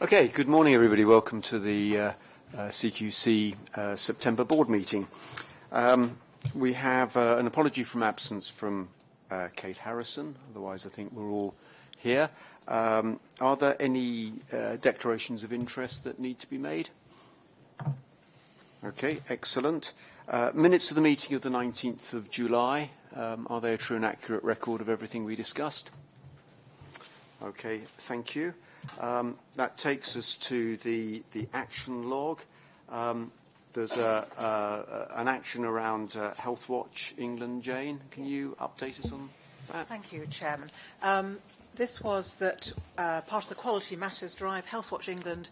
Okay, good morning everybody. Welcome to the CQC September board meeting. We have an apology from absence from Kate Harrison, otherwise I think we're all here. Are there any declarations of interest that need to be made? Okay, excellent. Minutes of the meeting of the 19th of July. Are they a true and accurate record of everything we discussed? Okay, thank you. That takes us to the action log. There's an action around Health Watch England. Jane, can you update us on that? Thank you, Chairman. This was that part of the Quality Matters drive. Health Watch England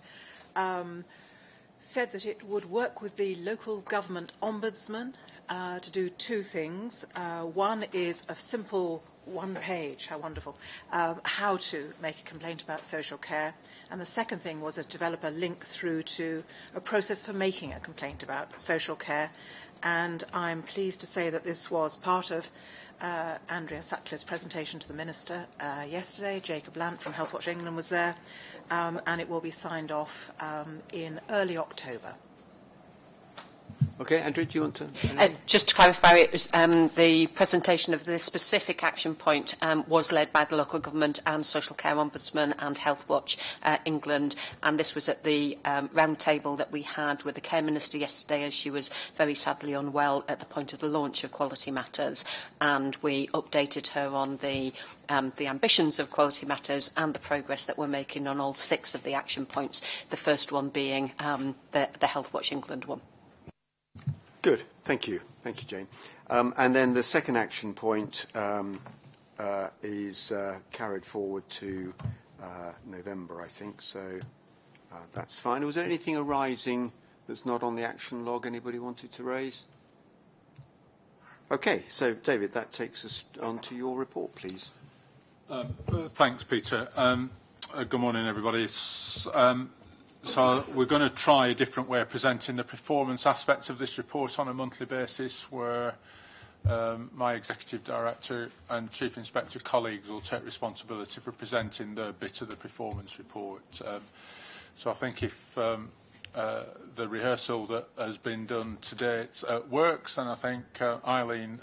said that it would work with the local government ombudsman to do two things. One is a simple one page, how wonderful, how to make a complaint about social care. And the second thing was to develop a link through to a process for making a complaint about social care. And I'm pleased to say that this was part of Andrea Sattler's presentation to the Minister yesterday. Jacob Lant from Health Watch England was there, and it will be signed off in early October. Okay, Andrew, do you want to? Just to clarify, it was the presentation of this specific action point was led by the local government and Social Care Ombudsman and Health Watch England, and this was at the round table that we had with the Care Minister yesterday, as she was very sadly unwell at the point of the launch of Quality Matters, and we updated her on the ambitions of Quality Matters and the progress that we're making on all 6 of the action points, the first one being the Health Watch England one. Good, thank you. Thank you, Jane. And then the second action point is carried forward to November, I think, so that's fine. Was there anything arising that's not on the action log anybody wanted to raise? Okay, so David, that takes us on to your report, please. Thanks, Peter. Good morning, everybody. So we're going to try a different way of presenting the performance aspects of this report on a monthly basis, where my Executive Director and Chief Inspector colleagues will take responsibility for presenting the bit of the performance report. So I think if the rehearsal that has been done to date works, then I think Eileen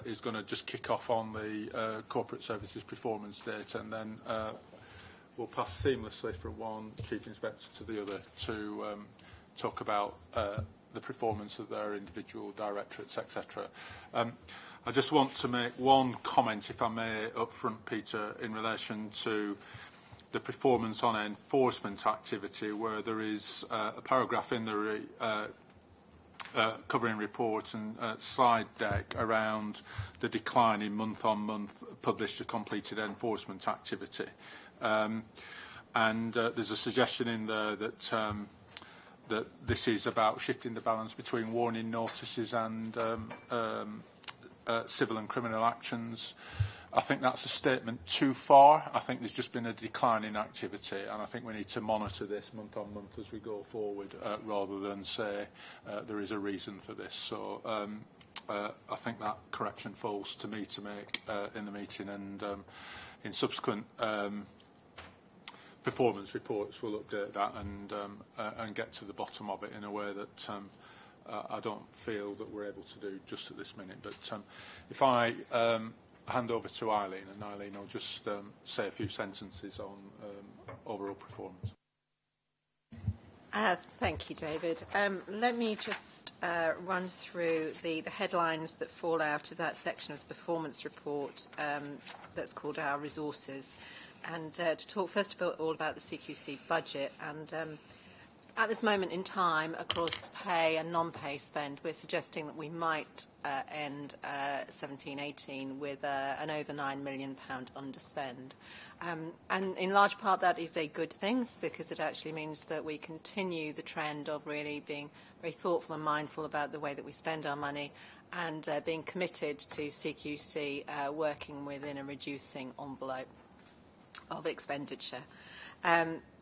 is going to just kick off on the corporate services performance data, and then we'll pass seamlessly from one Chief Inspector to the other to talk about the performance of their individual directorates, etc. I just want to make one comment, if I may, up front, Peter, in relation to the performance on enforcement activity, where there is a paragraph in the covering report and slide deck around the decline in month-on-month published or completed enforcement activity. And there's a suggestion in there that that this is about shifting the balance between warning notices and civil and criminal actions. I think that's a statement too far. I think there's just been a decline in activity, and I think we need to monitor this month on month as we go forward, rather than say there is a reason for this. So I think that correction falls to me to make in the meeting, and in subsequent performance reports we'll update that and get to the bottom of it in a way that I don't feel that we're able to do just at this minute. But if I hand over to Eileen, and Eileen will just say a few sentences on overall performance. Thank you, David. Let me just run through the headlines that fall out of that section of the performance report that's called Our Resources, and to talk first of all about the CQC budget. And at this moment in time, across pay and non-pay spend, we're suggesting that we might end 17-18 with an over £9 million underspend. And in large part that is a good thing, because it actually means that we continue the trend of really being very thoughtful and mindful about the way that we spend our money, and being committed to CQC working within a reducing envelope of expenditure.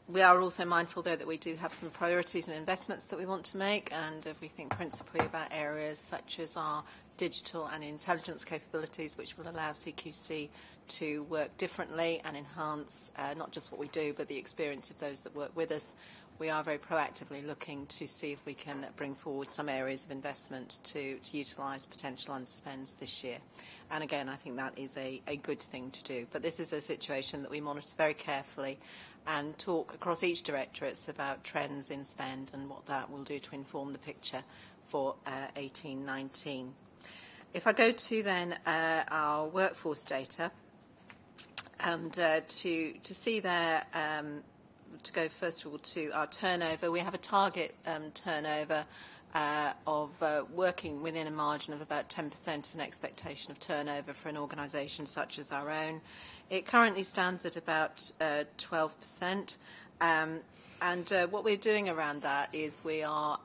We are also mindful, though, that we do have some priorities and investments that we want to make, and if we think principally about areas such as our digital and intelligence capabilities, which will allow CQC to work differently and enhance not just what we do, but the experience of those that work with us. We are very proactively looking to see if we can bring forward some areas of investment to utilise potential underspends this year. And again, I think that is a good thing to do. But this is a situation that we monitor very carefully and talk across each directorates about trends in spend and what that will do to inform the picture for 18-19. If I go to then our workforce data, and to see there, to go first of all to our turnover, we have a target turnover of working within a margin of about 10% of an expectation of turnover for an organisation such as our own. It currently stands at about 12%, and what we're doing around that is we are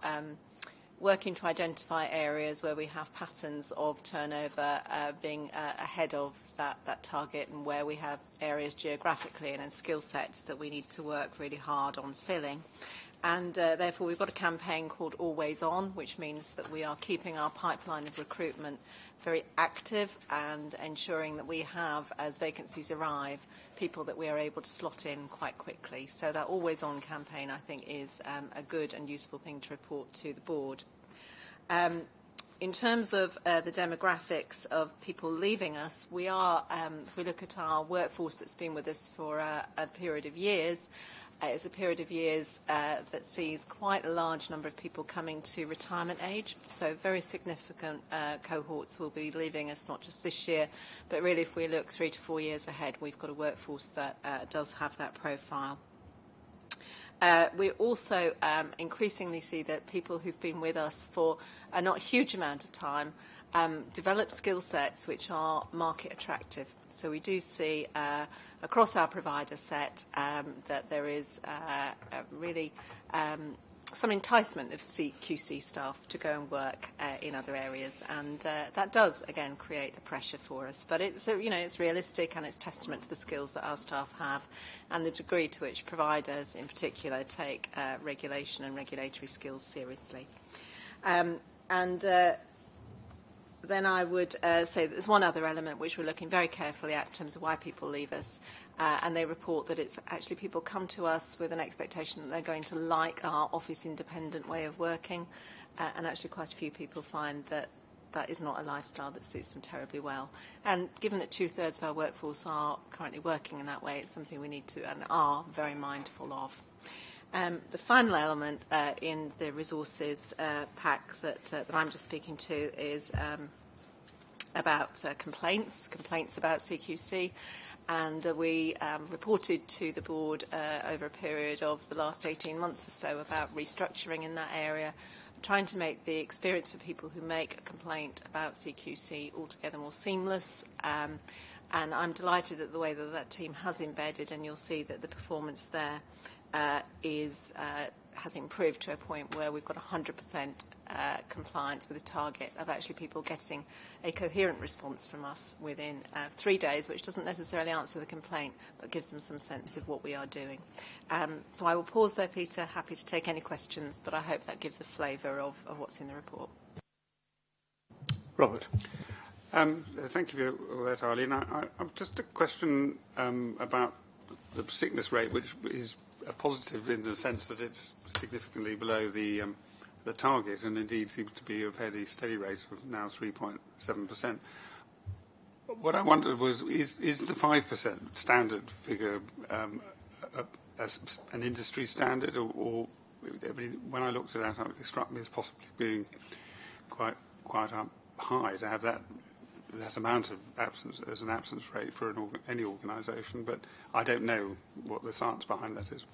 working to identify areas where we have patterns of turnover being ahead of that target, and where we have areas geographically and in skill sets that we need to work really hard on filling. And therefore we've got a campaign called Always On, which means that we are keeping our pipeline of recruitment very active and ensuring that we have, as vacancies arrive, people that we are able to slot in quite quickly. So that Always On campaign, I think, is a good and useful thing to report to the board. In terms of the demographics of people leaving us, we are, if we look at our workforce that's been with us for a period of years, it's a period of years that sees quite a large number of people coming to retirement age. So very significant cohorts will be leaving us, not just this year, but really if we look 3 to 4 years ahead, we've got a workforce that does have that profile. We also increasingly see that people who've been with us for a not huge amount of time develop skill sets which are market attractive. So we do see across our provider set that there is really some enticement of CQC staff to go and work in other areas, and that does again create a pressure for us. But it's it's realistic, and it's testament to the skills that our staff have and the degree to which providers in particular take regulation and regulatory skills seriously. Then I would say that there's one other element which we're looking very carefully at in terms of why people leave us, and they report that it's actually people come to us with an expectation that they're going to like our office-independent way of working, and actually quite a few people find that that is not a lifestyle that suits them terribly well. And given that 2/3 of our workforce are currently working in that way, it's something we need to and are very mindful of. The final element in the resources pack that I'm just speaking to is about complaints about CQC. And we reported to the board over a period of the last 18 months or so about restructuring in that area, trying to make the experience for people who make a complaint about CQC altogether more seamless. And I'm delighted at the way that that team has embedded, and you'll see that the performance there has improved to a point where we've got 100% compliance with the target of actually people getting a coherent response from us within 3 days, which doesn't necessarily answer the complaint, but gives them some sense of what we are doing. So I will pause there, Peter. Happy to take any questions, but I hope that gives a flavour of what's in the report. Robert. Thank you for that, Arlene. I'm just a question about the sickness rate, which is a positive in the sense that it's significantly below the target, and indeed seems to be a fairly steady rate of now 3.7%. What I wondered was, is the 5% standard figure an industry standard, or I mean, when I looked at that, it struck me as possibly being quite high to have that amount of absence as an absence rate for any organisation, but I don't know what the science behind that is.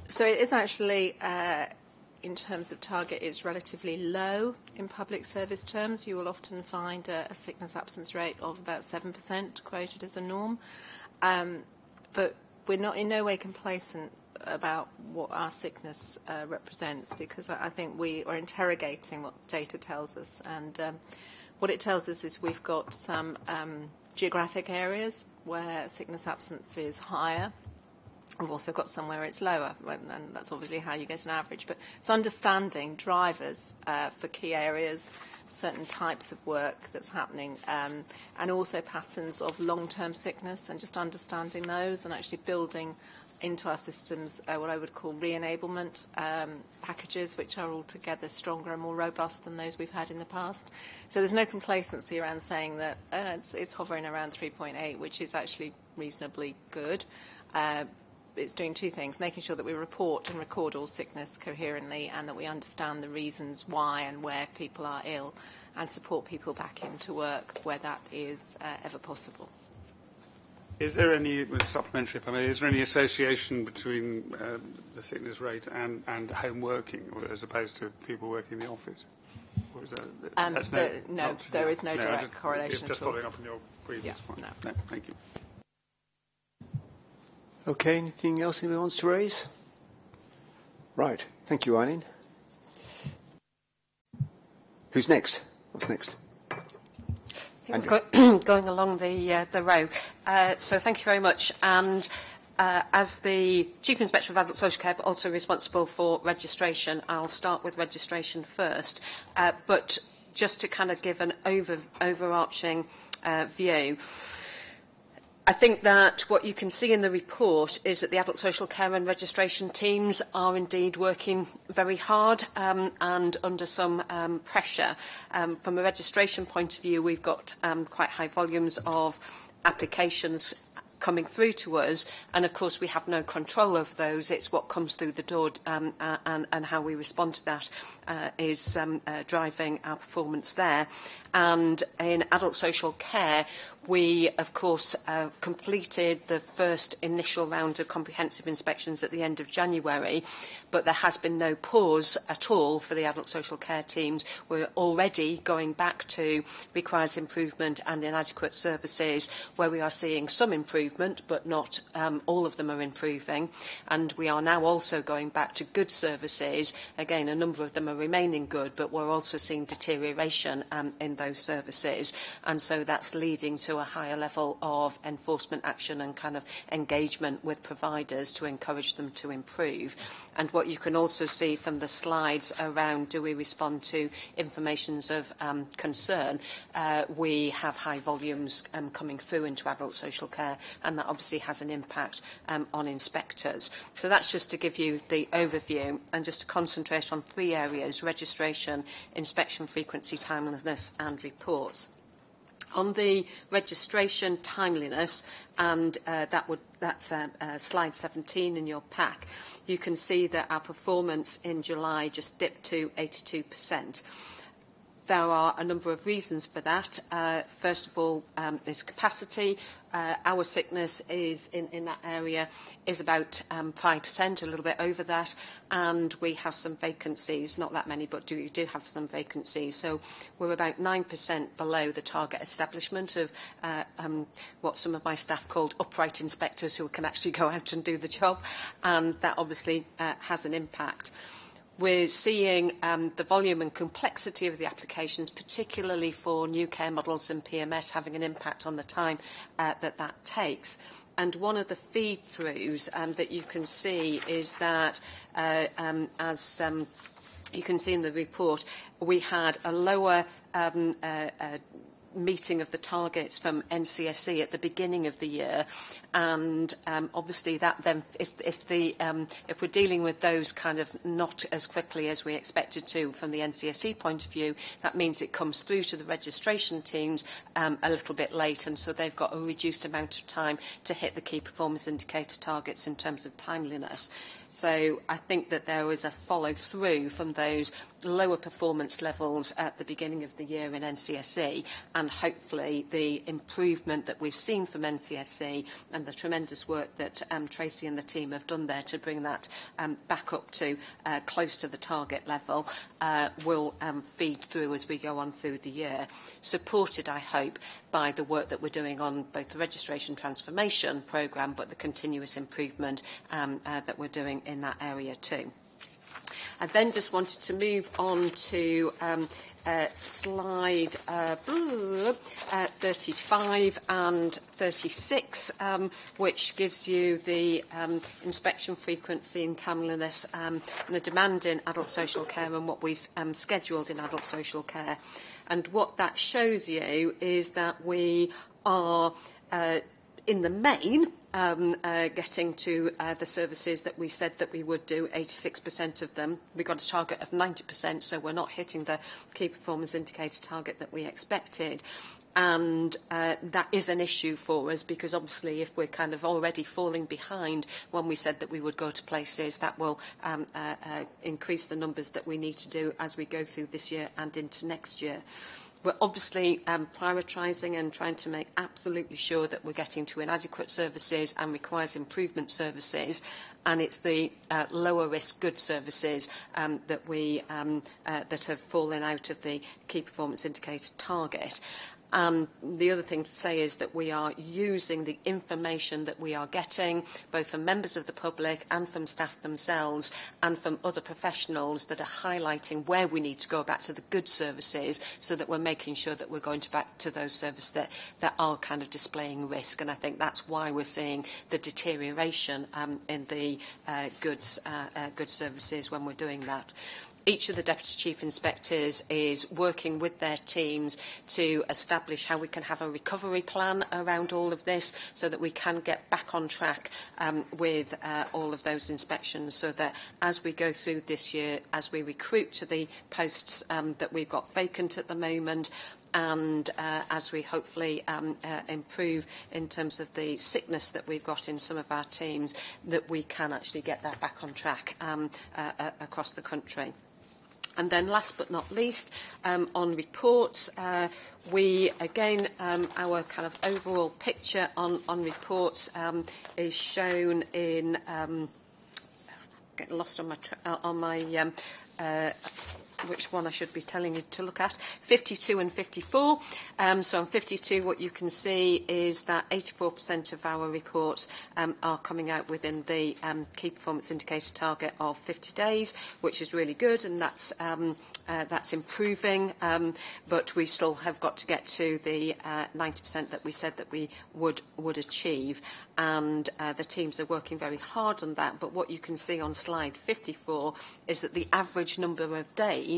So it is actually, in terms of target, it's relatively low in public service terms. You will often find a sickness absence rate of about 7% quoted as a norm. But we're not in no way complacent about what our sickness represents, because I think we are interrogating what data tells us. And what it tells us is we've got some geographic areas where sickness absence is higher We've also got some where it's lower, and that's obviously how you get an average. But it's understanding drivers for key areas, certain types of work that's happening, and also patterns of long-term sickness, and just understanding those and actually building into our systems what I would call re-enablement packages, which are altogether stronger and more robust than those we've had in the past. So there's no complacency around saying that it's hovering around 3.8, which is actually reasonably good. It's doing two things: making sure that we report and record all sickness coherently, and that we understand the reasons why and where people are ill, and support people back into work where that is ever possible. Is there any, supplementary if I may, is there any association between the sickness rate and home working, or as opposed to people working in the office? Or is that, no, there is no direct correlation just at all. following up on your previous point. No, thank you. Okay, anything else anyone wants to raise? Right, thank you, Eileen. Who's next? What's next? Going along the row. So thank you very much. And as the Chief Inspector of Adult Social Care, but also responsible for registration, I'll start with registration first. But just to kind of give an overarching view, I think that what you can see in the report is that the adult social care and registration teams are indeed working very hard and under some pressure. From a registration point of view, we've got quite high volumes of applications coming through to us, and of course we have no control over those. It's what comes through the door and how we respond to that is driving our performance there. And in adult social care, we, of course, completed the first initial round of comprehensive inspections at the end of January, but there has been no pause at all for the adult social care teams. We're already going back to requires improvement and inadequate services, where we are seeing some improvement, but not all of them are improving. And we are now also going back to good services. Again, a number of them are remaining good, but we're also seeing deterioration in those services, and so that's leading to a higher level of enforcement action and kind of engagement with providers to encourage them to improve. And what you can also see from the slides around do we respond to informations of concern, we have high volumes coming through into adult social care, and that obviously has an impact on inspectors. So that's just to give you the overview, and just to concentrate on three areas: registration, inspection frequency, timeliness and reports. On the registration timeliness, and that's slide 17 in your pack, you can see that our performance in July just dipped to 82%. There are a number of reasons for that. First of all, is capacity. Our sickness is in that area is about 5%, a little bit over that, and we have some vacancies, not that many, but we do have some vacancies. So we're about 9% below the target establishment of what some of my staff called upright inspectors who can actually go out and do the job, and that obviously has an impact. We're seeing the volume and complexity of the applications, particularly for new care models and PMS, having an impact on the time that takes. And one of the feed-throughs that you can see is that, as you can see in the report, we had a lower meeting of the targets from NCSE at the beginning of the year, and obviously that then, if we're dealing with those kind of not as quickly as we expected to from the NCSE point of view, that means it comes through to the registration teams a little bit late, and so they've got a reduced amount of time to hit the key performance indicator targets in terms of timeliness. So I think that there was a follow-through from those lower performance levels at the beginning of the year in NCSE, and hopefully the improvement that we've seen from NCSE and the tremendous work that Tracy and the team have done there to bring that back up to close to the target level will feed through as we go on through the year, supported, I hope, by the work that we're doing on both the registration transformation programme, but the continuous improvement that we're doing in that area too. I then just wanted to move on to slide 35 and 36, which gives you the inspection frequency and timeliness and the demand in adult social care and what we've scheduled in adult social care. And what that shows you is that we are in the main, getting to the services that we said that we would do, 86% of them. We got a target of 90%, so we're not hitting the key performance indicator target that we expected. And that is an issue for us, because obviously if we're kind of already falling behind when we said that we would go to places, that will increase the numbers that we need to do as we go through this year and into next year. We're obviously prioritising and trying to make absolutely sure that we're getting to inadequate services and requires improvement services, and it's the lower risk good services that we that have fallen out of the key performance indicator target. The other thing to say is that we are using the information that we are getting, both from members of the public and from staff themselves and from other professionals, that are highlighting where we need to go back to the good services, so that we're making sure that we're going back to those services that are kind of displaying risk. And I think that's why we're seeing the deterioration in the good services when we're doing that. Each of the Deputy Chief Inspectors is working with their teams to establish how we can have a recovery plan around all of this, so that we can get back on track with all of those inspections, so that as we go through this year, as we recruit to the posts that we've got vacant at the moment, and as we hopefully improve in terms of the sickness that we've got in some of our teams, that we can actually get that back on track across the country. And then last but not least, on reports, we, again, our kind of overall picture on reports is shown in, getting lost on my which one I should be telling you to look at, 52 and 54. So on 52, what you can see is that 84% of our reports are coming out within the key performance indicator target of 50 days, which is really good, and that's improving, but we still have got to get to the 90% that we said that we would achieve, and the teams are working very hard on that. But what you can see on slide 54 is that the average number of days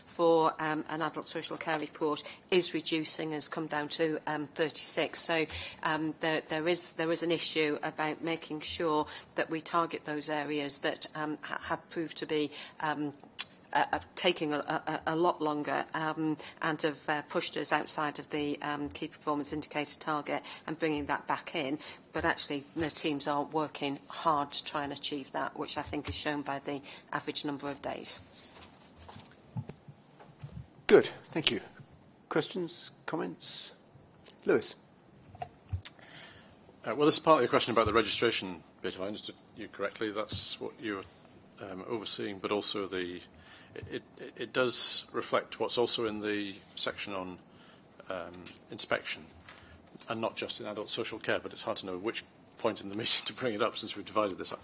for an adult social care report is reducing, has come down to 36. So there is an issue about making sure that we target those areas that have proved to be taking a lot longer and have pushed us outside of the key performance indicator target, and bringing that back in. But actually the teams are working hard to try and achieve that, which I think is shown by the average number of days. Good, thank you. Questions, comments? Lewis. Well, this is partly a question about the registration bit. If I understood you correctly, that's what you're overseeing, but also it does reflect what's also in the section on inspection, and not just in adult social care, but it's hard to know which point in the meeting to bring it up, since we've divided this up.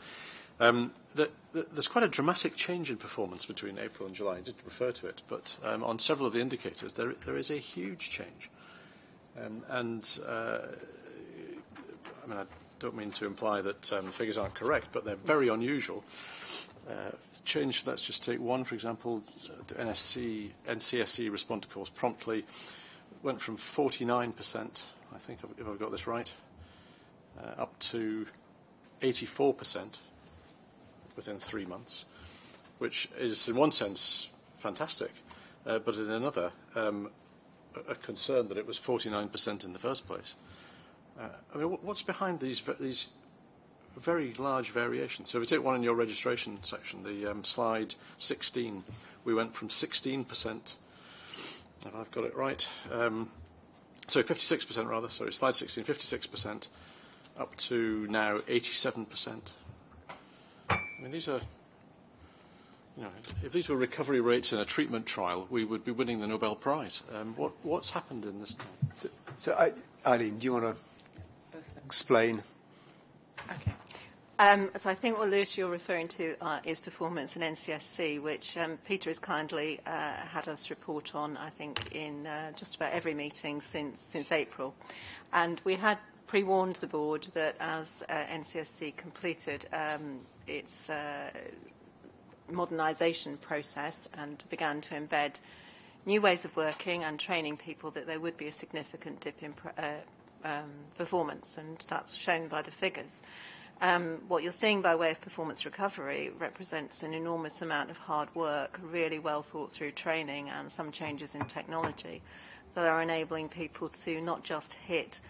There's quite a dramatic change in performance between April and July. I did refer to it, but on several of the indicators there is a huge change. I mean, I don't mean to imply that figures aren't correct, but they're very unusual. Change, let's just take one, for example, the NCSE respond to calls promptly, went from 49%, I think, if I've got this right, up to 84% within 3 months, which is in one sense fantastic, but in another a concern that it was 49% in the first place. I mean, what's behind these very large variations? So if you take one in your registration section, the slide 16, we went from 16%, if I've got it right, 56% rather, sorry, slide 16, 56%, up to now 87%. I mean, these are, you know, if these were recovery rates in a treatment trial, we would be winning the Nobel Prize. What's happened in this time? So Eileen, do you want to explain? Okay. So I think what, Lewis, you're referring to is performance in NCSC, which Peter has kindly had us report on, I think, in just about every meeting since April. And we had pre-warned the board that as NCSC completed its modernisation process and began to embed new ways of working and training people, that there would be a significant dip in performance, and that's shown by the figures. What you're seeing by way of performance recovery represents an enormous amount of hard work, really well thought through training and some changes in technology that are enabling people to not just hit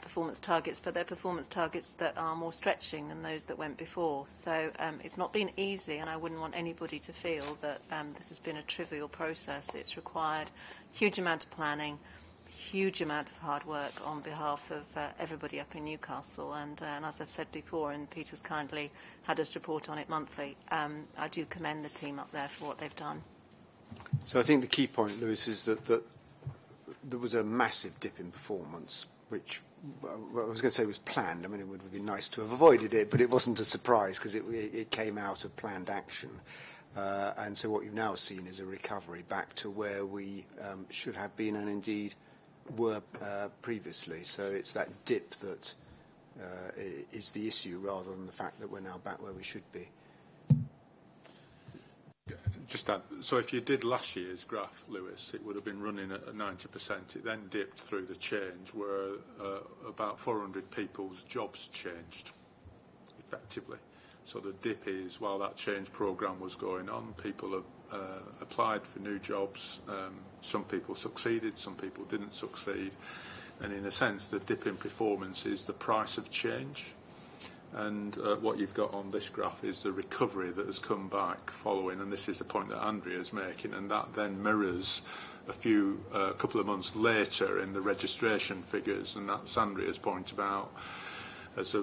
performance targets, but they're performance targets that are more stretching than those that went before. So it's not been easy, and I wouldn't want anybody to feel that this has been a trivial process. It's required a huge amount of planning, huge amount of hard work on behalf of everybody up in Newcastle, and as I've said before, and Peter's kindly had us report on it monthly, I do commend the team up there for what they've done. So I think the key point, Lewis, is that there was a massive dip in performance, which I was going to say was planned. I mean, it would have been nice to have avoided it, but it wasn't a surprise because it came out of planned action. And so what you've now seen is a recovery back to where we should have been, and indeed were previously. So it's that dip that is the issue rather than the fact that we're now back where we should be. Just that, so if you did last year's graph, Lewis, it would have been running at 90%. It then dipped through the change where about 400 people's jobs changed effectively. So the dip is, while that change programme was going on, people have applied for new jobs. Some people succeeded, some people didn't succeed. And in a sense, the dip in performance is the price of change. And what you've got on this graph is the recovery that has come back following, and this is the point that Andrea's making, and that then mirrors a couple of months later in the registration figures, and that's Andrea's point about as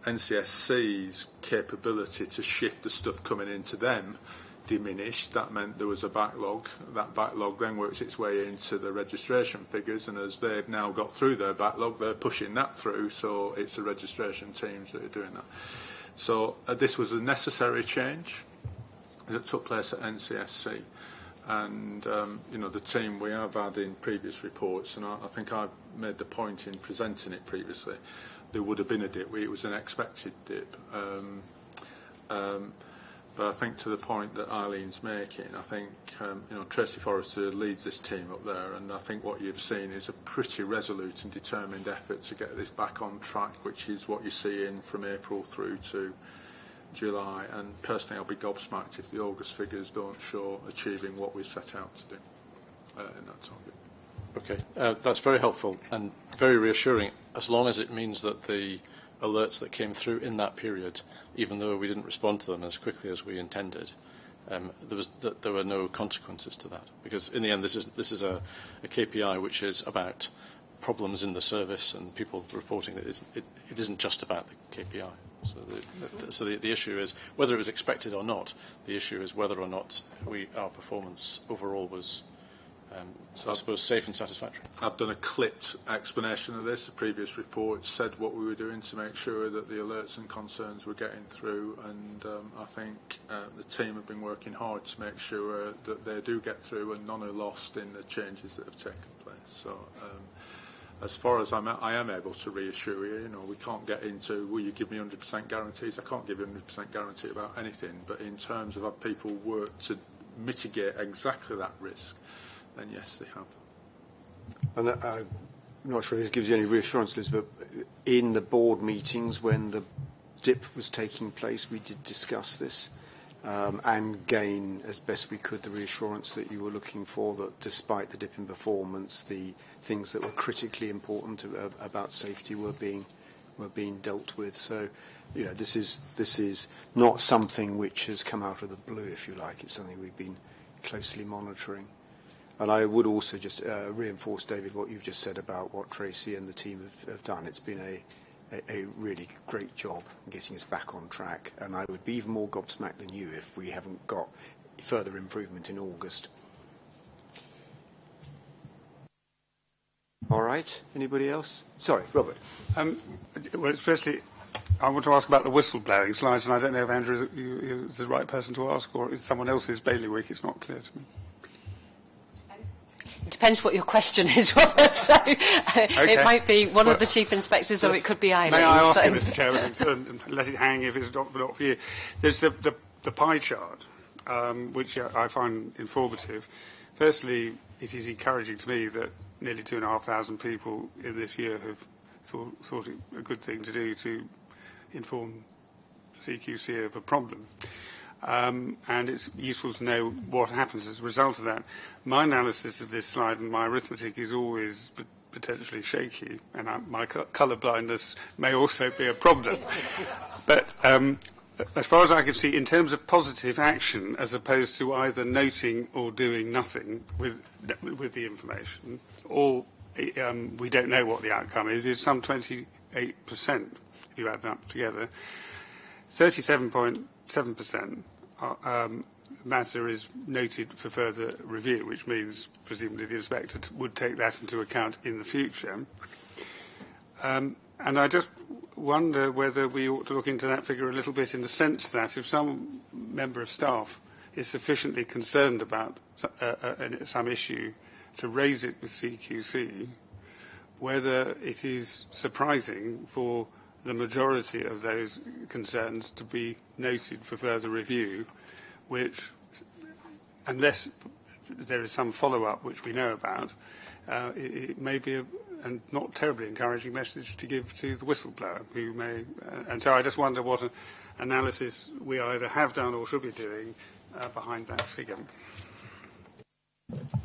NCSC's capability to shift the stuff coming into them diminished. That meant there was a backlog. That backlog then works its way into the registration figures, and as they've now got through their backlog, they're pushing that through, so it's the registration teams that are doing that. So this was a necessary change that took place at NCSC, and the team we have had in previous reports, and I think I made the point in presenting it previously, there would have been a dip. It was an expected dip. But I think to the point that Eileen's making, I think Tracy Forrester leads this team up there, and I think what you've seen is a pretty resolute and determined effort to get this back on track, which is what you're seeing from April through to July. And personally, I'll be gobsmacked if the August figures don't show achieving what we set out to do in that target. Okay, that's very helpful and very reassuring, as long as it means that the alerts that came through in that period, even though we didn't respond to them as quickly as we intended, there were no consequences to that. Because in the end, this is a KPI which is about problems in the service and people reporting that it isn't just about the KPI. So the issue is whether it was expected or not. The issue is whether or not our performance overall was, I suppose, safe and satisfactory. I've done a clipped explanation of this. The previous report said what we were doing to make sure that the alerts and concerns were getting through, and I think the team have been working hard to make sure that they do get through and none are lost in the changes that have taken place. So as far as I am able to reassure you, we can't get into, will you give me 100% guarantees? I can't give you 100% guarantee about anything, but in terms of how people work to mitigate exactly that risk, then yes, they have. And I'm not sure if this gives you any reassurance, Liz, but in the board meetings when the dip was taking place, we did discuss this and gain, as best we could, the reassurance that you were looking for, that despite the dip in performance, the things that were critically important about safety were being dealt with. So, this is not something which has come out of the blue, if you like. It's something we've been closely monitoring. And I would also just reinforce, David, what you've just said about what Tracy and the team have done. It's been a really great job in getting us back on track. And I would be even more gobsmacked than you if we haven't got further improvement in August. All right. Anybody else? Sorry, Robert. Well, especially I want to ask about the whistleblowing slides, and I don't know if Andrew is the right person to ask, or is someone else's bailiwick. It's not clear to me. It depends what your question is, Robert. So it might be one of the chief inspectors, or it could be Eileen. May I ask you, Mr. Chairman, and let it hang if it's not for you. There's the pie chart, which I find informative. Firstly, it is encouraging to me that nearly 2,500 people in this year have thought it a good thing to do to inform CQC of a problem. And it's useful to know what happens as a result of that. My analysis of this slide and my arithmetic is always potentially shaky, and my colour blindness may also be a problem. But as far as I can see, in terms of positive action, as opposed to either noting or doing nothing with the information, or we don't know what the outcome is some 28%, if you add that up together. 37.7% matter is noted for further review, which means presumably the inspector would take that into account in the future. And I just wonder whether we ought to look into that figure a little bit, in the sense that if some member of staff is sufficiently concerned about some issue to raise it with CQC, whether it is surprising for the majority of those concerns to be noted for further review, which, unless there is some follow-up which we know about, it may be a not terribly encouraging message to give to the whistleblower, who may... and so I just wonder what analysis we either have done or should be doing behind that figure.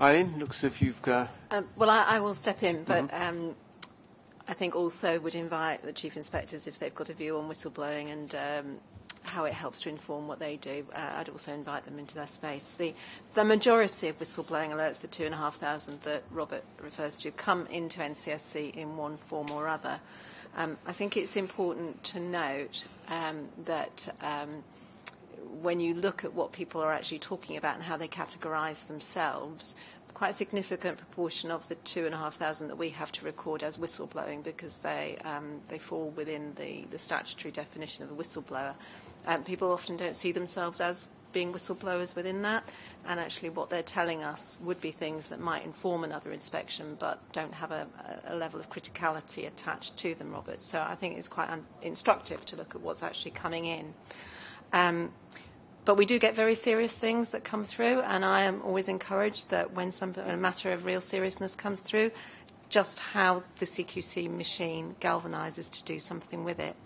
Eileen, looks as if you've got... well, I will step in, but I think also would invite the chief inspectors, if they've got a view on whistleblowing and how it helps to inform what they do. I'd also invite them into their space. The majority of whistleblowing alerts, the 2,500 that Robert refers to, come into NCSC in one form or other. I think it's important to note that when you look at what people are actually talking about and how they categorise themselves, quite a significant proportion of the 2,500 that we have to record as whistleblowing, because they fall within the statutory definition of a whistleblower. People often don't see themselves as being whistleblowers within that, and actually what they're telling us would be things that might inform another inspection but don't have a level of criticality attached to them, Robert. So I think it's quite instructive to look at what's actually coming in. But we do get very serious things that come through, and I am always encouraged that when a matter of real seriousness comes through, just how the CQC machine galvanises to do something with it.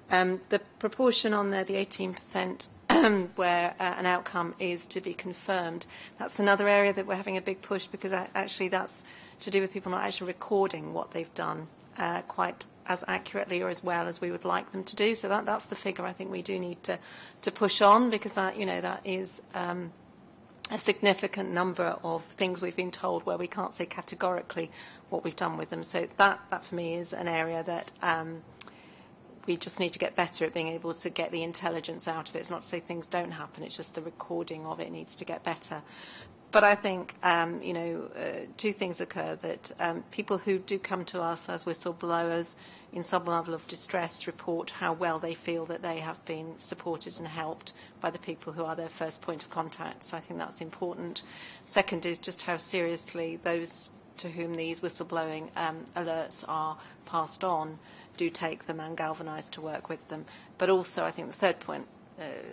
The proportion on there, the 18%, where an outcome is to be confirmed, that's another area that we're having a big push, because actually that's to do with people not actually recording what they've done quite as accurately or as well as we would like them to do. So that's the figure I think we do need to push on, because that is a significant number of things we've been told where we can't say categorically what we've done with them. So that for me is an area that we just need to get better at being able to get the intelligence out of it. It's not to say things don't happen, it's just the recording of it needs to get better. But I think, two things occur, that people who do come to us as whistleblowers in some level of distress report how well they feel that they have been supported and helped by the people who are their first point of contact. So I think that's important. Second is just how seriously those to whom these whistleblowing alerts are passed on do take them and galvanise to work with them. But also I think the third point,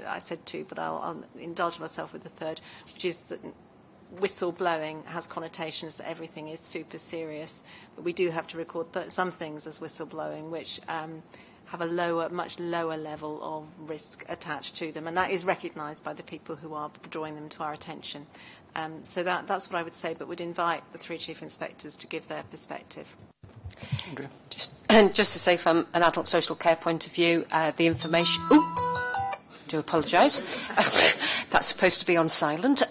I said two, but I'll indulge myself with the third, which is that whistleblowing has connotations that everything is super serious, but we do have to record some things as whistleblowing which have a much lower level of risk attached to them, and that is recognised by the people who are drawing them to our attention. So that's what I would say, but would invite the three chief inspectors to give their perspective. Andrew. Just to say, from an adult social care point of view, the information... Ooh, I do apologise. That's supposed to be on silent.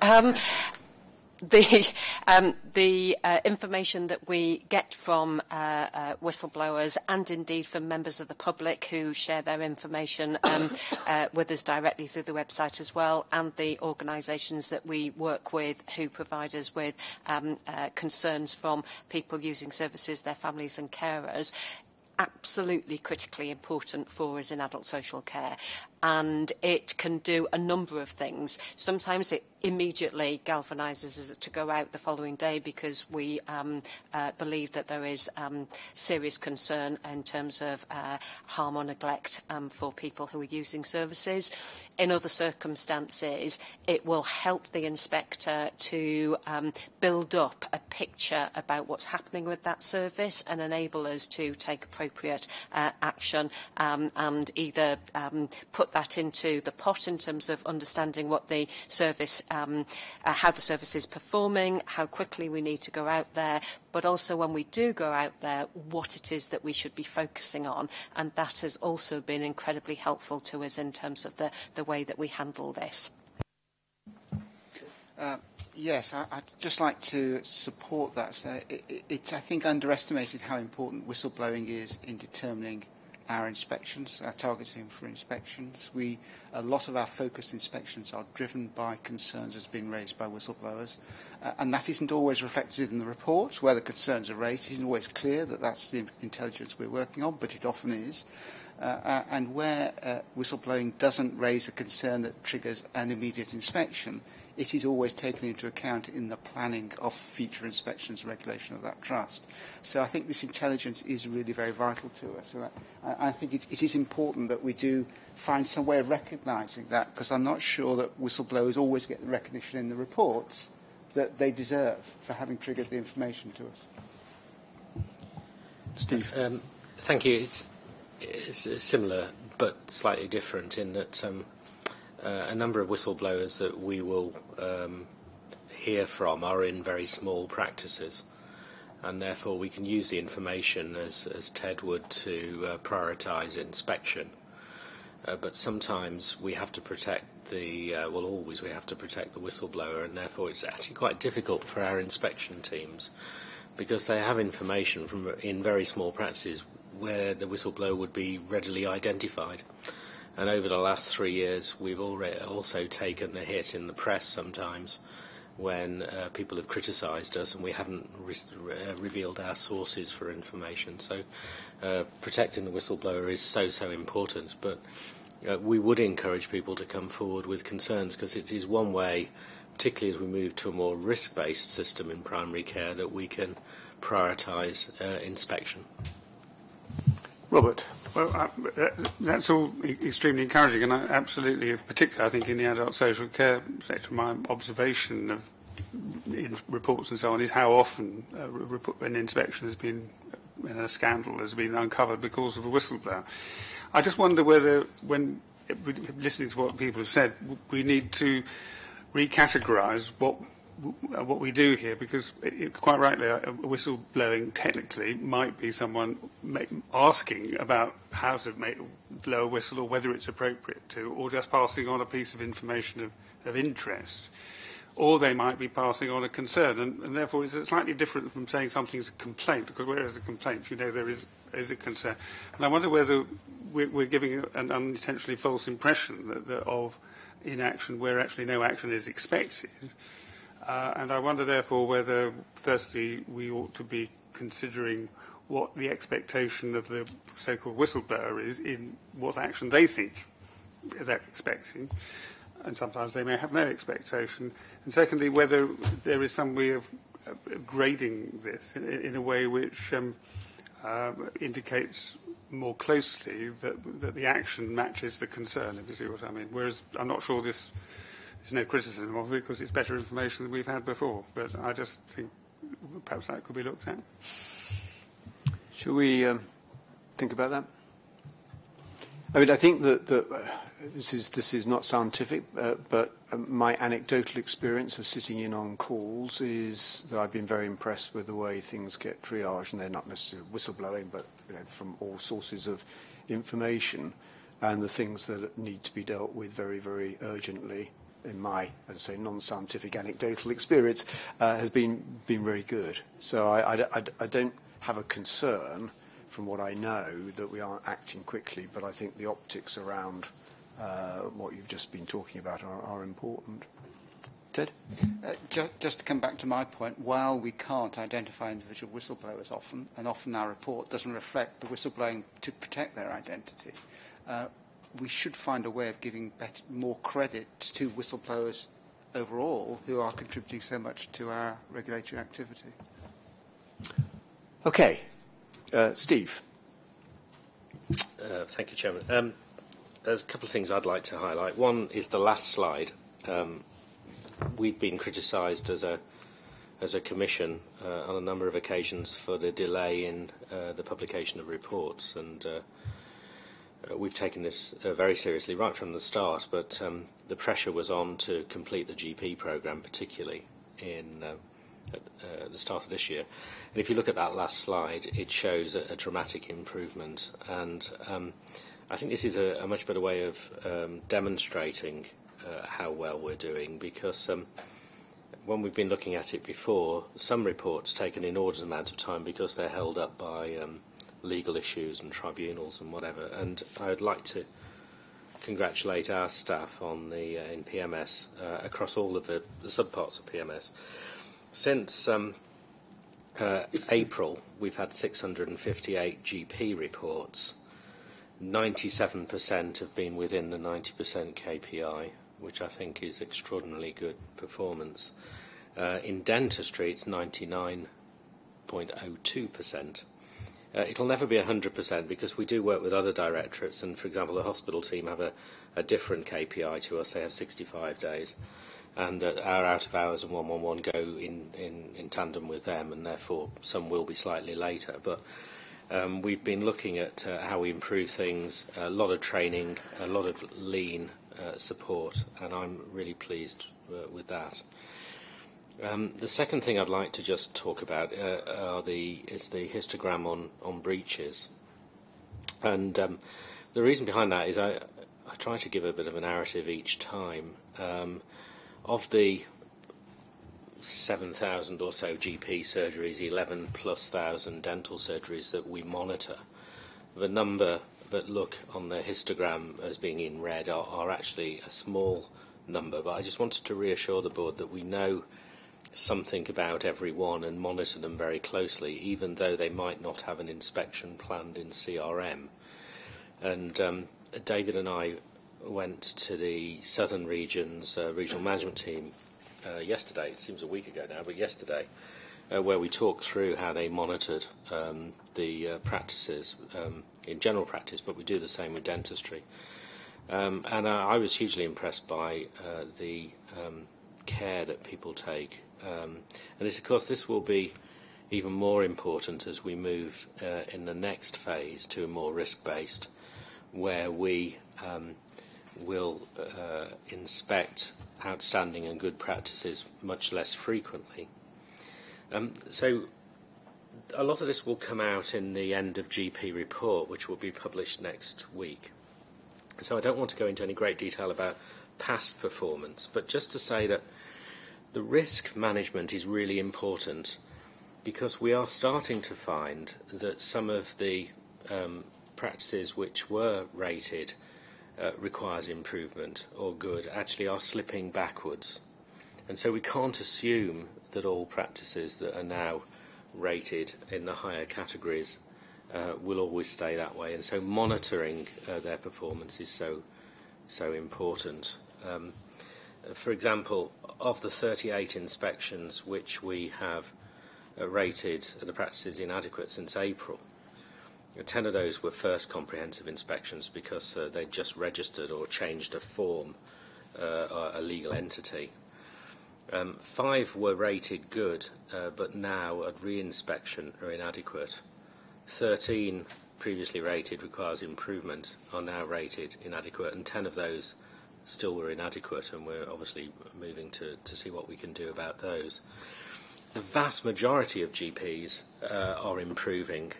The information that we get from whistleblowers, and indeed from members of the public who share their information with us directly through the website as well, and the organisations that we work with who provide us with concerns from people using services, their families and carers, absolutely critically important for us in adult social care, and it can do a number of things. Sometimes it immediately galvanises us to go out the following day because we believe that there is serious concern in terms of harm or neglect for people who are using services. In other circumstances, it will help the inspector to build up a picture about what's happening with that service and enable us to take appropriate action and either put that into the pot in terms of understanding what the service, how the service is performing, how quickly we need to go out there, but also when we do go out there, what it is that we should be focusing on. And that has also been incredibly helpful to us in terms of the way that we handle this. Yes, I'd just like to support that. It's, I think, underestimated how important whistleblowing is in determining our inspections, our targeting for inspections. A lot of our focused inspections are driven by concerns that's been raised by whistleblowers, and that isn't always reflected in the report. Where the concerns are raised, it isn't always clear that that's the intelligence we're working on, but it often is. And where whistleblowing doesn't raise a concern that triggers an immediate inspection, it is always taken into account in the planning of future inspections and regulation of that trust. So I think this intelligence is really very vital to us. So I think it is important that we do find some way of recognising that, because I'm not sure that whistleblowers always get the recognition in the reports that they deserve for having triggered the information to us. Steve. Thank you. It's similar but slightly different in that a number of whistleblowers that we will hear from are in very small practices, and therefore we can use the information as Ted would to prioritise inspection. But sometimes we have to protect always we have to protect the whistleblower, and therefore it's actually quite difficult for our inspection teams because they have information in very small practices where the whistleblower would be readily identified. And over the last 3 years, we've already also taken the hit in the press sometimes when people have criticised us and we haven't revealed our sources for information. So protecting the whistleblower is so important. But we would encourage people to come forward with concerns, because it is one way, particularly as we move to a more risk-based system in primary care, that we can prioritise inspection. Robert. Well, that's all extremely encouraging, and I absolutely, particularly I think in the adult social care sector, my observation of in reports and so on is how often an inspection has been, and a scandal has been uncovered because of a whistleblower. I just wonder whether, when listening to what people have said, we need to recategorise what we do here, because quite rightly, whistleblowing technically might be someone asking about how to blow a whistle or whether it's appropriate to, or just passing on a piece of information of interest. Or they might be passing on a concern, and therefore it's slightly different from saying something's a complaint, because whereas a complaint, there is a concern. And I wonder whether we're giving an unintentionally false impression of inaction where actually no action is expected. And I wonder, therefore, whether, firstly, we ought to be considering what the expectation of the so-called whistleblower is in what action they think they're expecting, and sometimes they may have no expectation. And secondly, whether there is some way of grading this in a way which indicates more closely that the action matches the concern, if you see what I mean. Whereas I'm not sure there's no criticism of it, because it's better information than we've had before. But I just think perhaps that could be looked at. Shall we think about that? I mean, I think that this is not scientific, but my anecdotal experience of sitting in on calls is that I've been very impressed with the way things get triaged, and they're not necessarily whistleblowing, but from all sources of information, and the things that need to be dealt with very, very urgently. In my, as I say, non-scientific anecdotal experience, has been very good. So I don't have a concern, from what I know, that we aren't acting quickly, but I think the optics around what you've just been talking about are important. Ted? Just to come back to my point, while we can't identify individual whistleblowers often, and often our report doesn't reflect the whistleblowing to protect their identity, we should find a way of giving more credit to whistleblowers overall who are contributing so much to our regulatory activity. Okay. Steve? Thank you, Chairman. There's a couple of things I'd like to highlight. One is the last slide. We've been criticised as a commission on a number of occasions for the delay in the publication of reports, and we've taken this very seriously right from the start, but the pressure was on to complete the GP programme, particularly at the start of this year. And if you look at that last slide, it shows a dramatic improvement, and I think this is a much better way of demonstrating how well we're doing, because when we've been looking at it before, some reports take an inordinate amount of time because they're held up by legal issues and tribunals and whatever. And I would like to congratulate our staff on in PMS across all of the subparts of PMS. Since April, we've had 658 GP reports. 97% have been within the 90% KPI, which I think is extraordinarily good performance. In dentistry, it's 99.02%. It'll never be 100% because we do work with other directorates, and, for example, the hospital team have a different KPI to us. They have 65 days, and our out-of-hours and 111 go in tandem with them, and therefore some will be slightly later. But we've been looking at how we improve things, a lot of training, a lot of lean support, and I'm really pleased with that. The second thing I'd like to just talk about is the histogram on breaches. And the reason behind that is I try to give a bit of a narrative each time. Of the 7,000 or so GP surgeries, 11,000+ dental surgeries that we monitor, the number that look on the histogram as being in red are actually a small number. But I just wanted to reassure the board that we know something about every one and monitor them very closely, even though they might not have an inspection planned in CRM. And David and I went to the Southern Region's regional management team yesterday. It seems a week ago now, but yesterday, where we talked through how they monitored the practices in general practice, but we do the same with dentistry. And I was hugely impressed by the care that people take. And this, of course, this will be even more important as we move in the next phase to a more risk-based, where we will inspect outstanding and good practices much less frequently. So a lot of this will come out in the end of GP report, which will be published next week. So I don't want to go into any great detail about past performance, but just to say that the risk management is really important, because we are starting to find that some of the practices which were rated requires improvement or good actually are slipping backwards. And so we can't assume that all practices that are now rated in the higher categories will always stay that way. And so monitoring their performance is so important. For example, of the 38 inspections which we have rated the practices inadequate since April, 10 of those were first comprehensive inspections because they'd just registered or changed a form, a legal entity. 5 were rated good, but now at re-inspection are inadequate. 13 previously rated requires improvement are now rated inadequate, and 10 of those still were inadequate, and we're obviously moving to see what we can do about those. The vast majority of GPs are improving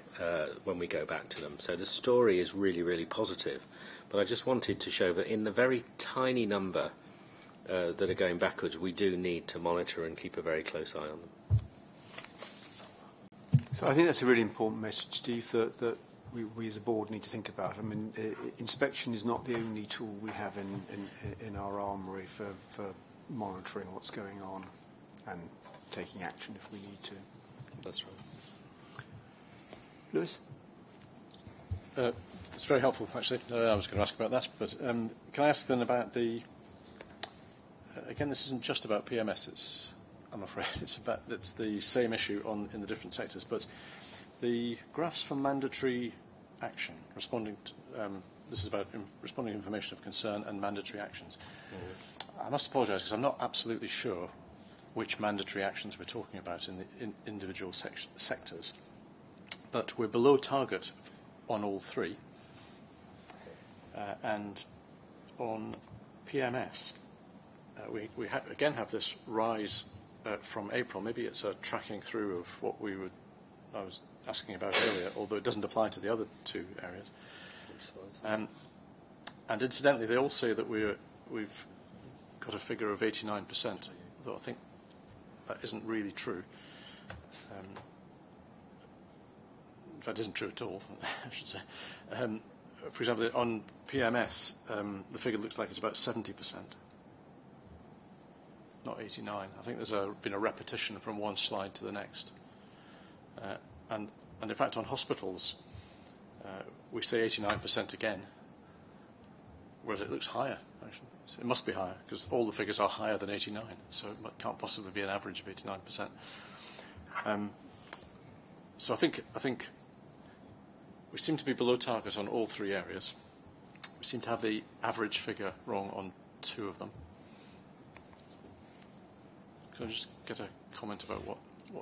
when we go back to them. So the story is really, really positive. But I just wanted to show that in the very tiny number that are going backwards, we do need to monitor and keep a very close eye on them. So I think that's a really important message, Steve, that we as a board need to think about. I mean, inspection is not the only tool we have in our armoury for monitoring what's going on and taking action if we need to. That's right. Lewis? It's very helpful, actually. I was going to ask about that, but can I ask then about the... again, this isn't just about PMS, I'm afraid. It's the same issue in the different sectors, but the graphs for mandatory action, responding to... this is about responding to information of concern and mandatory actions. I must apologise because I'm not absolutely sure which mandatory actions we're talking about in the individual sectors. But we're below target on all three. And on PMS, we again have this rise from April. Maybe it's a tracking through of what I was asking about earlier, although it doesn't apply to the other two areas. And incidentally, they all say that we've got a figure of 89%, though I think that isn't really true. In fact, it isn't true at all, I should say. For example, on PMS, the figure looks like it's about 70%, not 89. I think there's been a repetition from one slide to the next. And in fact, on hospitals, we say 89% again, whereas it looks higher, actually. It must be higher, because all the figures are higher than 89, so it can't possibly be an average of 89%. So I think we seem to be below target on all three areas. We seem to have the average figure wrong on two of them. Can I just get a comment about what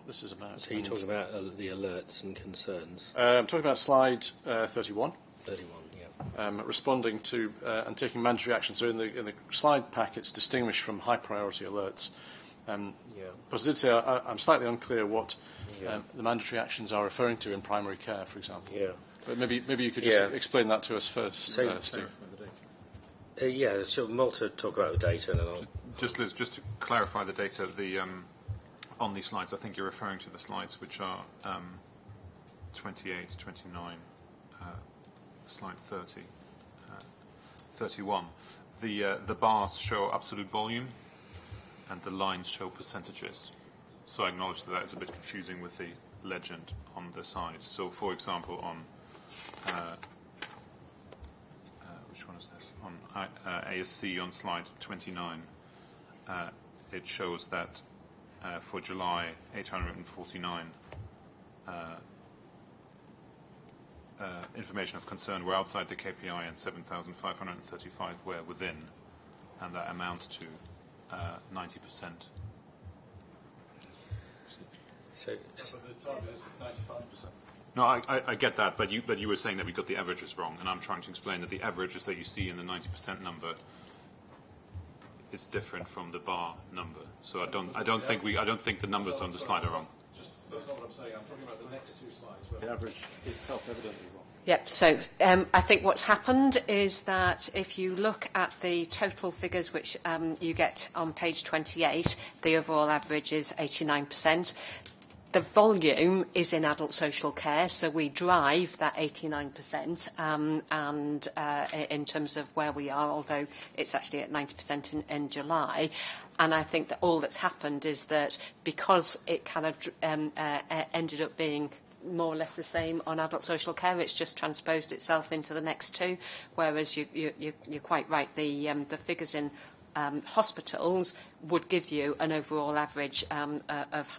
this is about? So you're talking about the alerts and concerns? I'm talking about slide 31. 31, yeah. Responding to and taking mandatory action. So in the slide pack, it's distinguished from high priority alerts. Yeah. But I did say I'm slightly unclear what the mandatory actions are referring to in primary care, for example. Yeah. But maybe you could just explain that to us first, Steve. Yeah, so Malta talk about the data, and then I'll... Just Liz, just to clarify the data, on these slides, I think you're referring to the slides which are 28, 29, slide 30, 31. The bars show absolute volume, and the lines show percentages. So I acknowledge that it's a bit confusing with the legend on the side. So, for example, on which one is this? On ASC on slide 29, it shows that for July, 849 information of concern were outside the KPI and 7,535 were within, and that amounts to 90%. So the target is 95%. No, I get that, but you were saying that we got the averages wrong, and I'm trying to explain that the averages that you see in the 90% number is different from the bar number. So I don't think the numbers on the slide are wrong. That's not what I'm saying. I'm talking about the next two slides where the average is self-evidently wrong. Yep, so I think what's happened is that if you look at the total figures which you get on page 28, the overall average is 89%. The volume is in adult social care, so we drive that 89% and in terms of where we are, although it's actually at 90% in July. And I think that all that's happened is that because it kind of ended up being more or less the same on adult social care, it's just transposed itself into the next two, whereas you're quite right, the figures in hospitals would give you an overall average of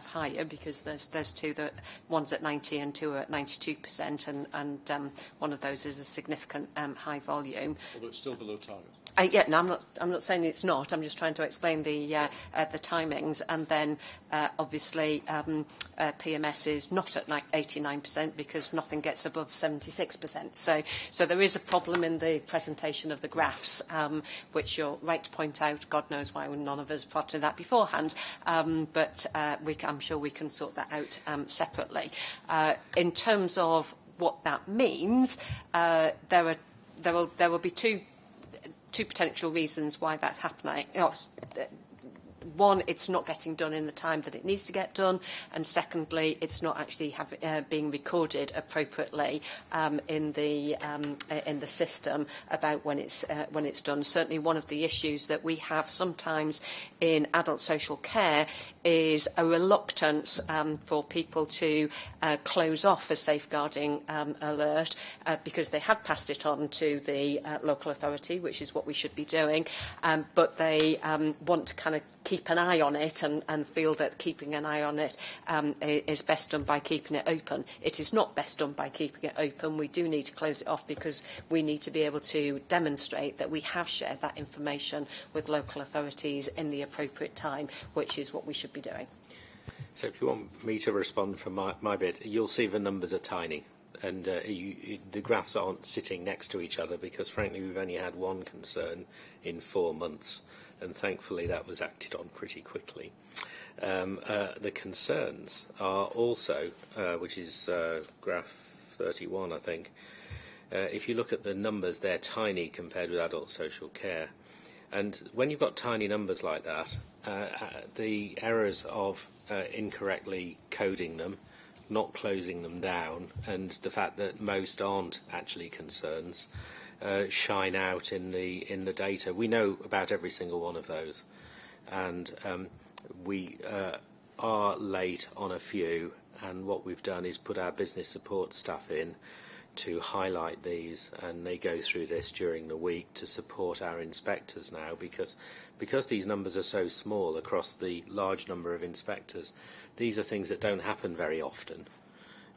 higher, because there's two that one's at 90 and two are at 92%, and one of those is a significant high volume. Although it's still below target. Yeah, no, I'm not saying it's not. I'm just trying to explain the timings, and then obviously PMS is not at 89% because nothing gets above 76%. So there is a problem in the presentation of the graphs, which you're right to point out. God knows why none of us plotted that beforehand, but I'm sure we can sort that out separately. In terms of what that means, there will be two potential reasons why that's happening. one, it's not getting done in the time that it needs to get done, and secondly, it's not actually being recorded appropriately in the system about when it's done. Certainly, one of the issues that we have sometimes in adult social care is a reluctance for people to close off a safeguarding alert because they have passed it on to the local authority, which is what we should be doing, but they want to kind of keep an eye on it and feel that keeping an eye on it is best done by keeping it open. It is not best done by keeping it open. We do need to close it off because we need to be able to demonstrate that we have shared that information with local authorities in the appropriate time, which is what we should be doing. So if you want me to respond from my bit, you'll see the numbers are tiny. And the graphs aren't sitting next to each other because, frankly, we've only had one concern in 4 months, and thankfully that was acted on pretty quickly. The concerns are also, which is graph 31, I think, if you look at the numbers, they're tiny compared with adult social care. And when you've got tiny numbers like that, the errors of incorrectly coding them, not closing them down, and the fact that most aren't actually concerns shine out in the data. We know about every single one of those, and we are late on a few, and what we've done is put our business support staff in to highlight these, and they go through this during the week to support our inspectors now, because these numbers are so small across the large number of inspectors. These are things that don't happen very often,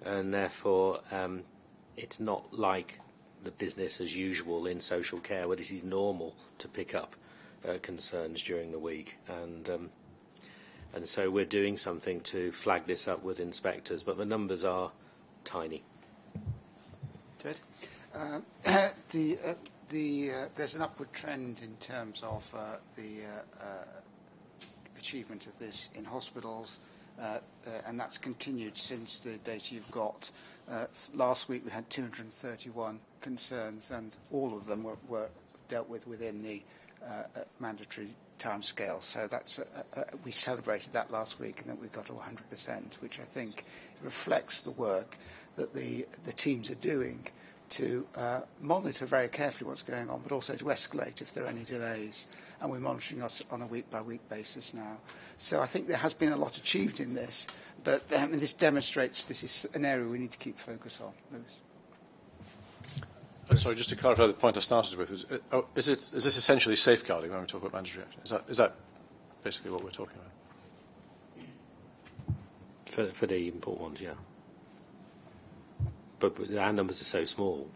and therefore it's not like the business as usual in social care where it is normal to pick up concerns during the week, and so we're doing something to flag this up with inspectors, but the numbers are tiny. Ted? There's an upward trend in terms of the achievement of this in hospitals, and that's continued since the data you've got. Last week we had 231 concerns, and all of them were dealt with within the mandatory timescale. So that's we celebrated that last week, and then we got to 100%, which I think reflects the work that the teams are doing to monitor very carefully what's going on, but also to escalate if there are any delays. And we're monitoring us on a week-by-week basis now. So I think there has been a lot achieved in this, but this demonstrates this is an area we need to keep focus on. Lewis? Sorry, just to clarify the point I started with, is this essentially safeguarding when we talk about mandatory action? Is that basically what we're talking about? For the important ones, yeah. But our numbers are so small,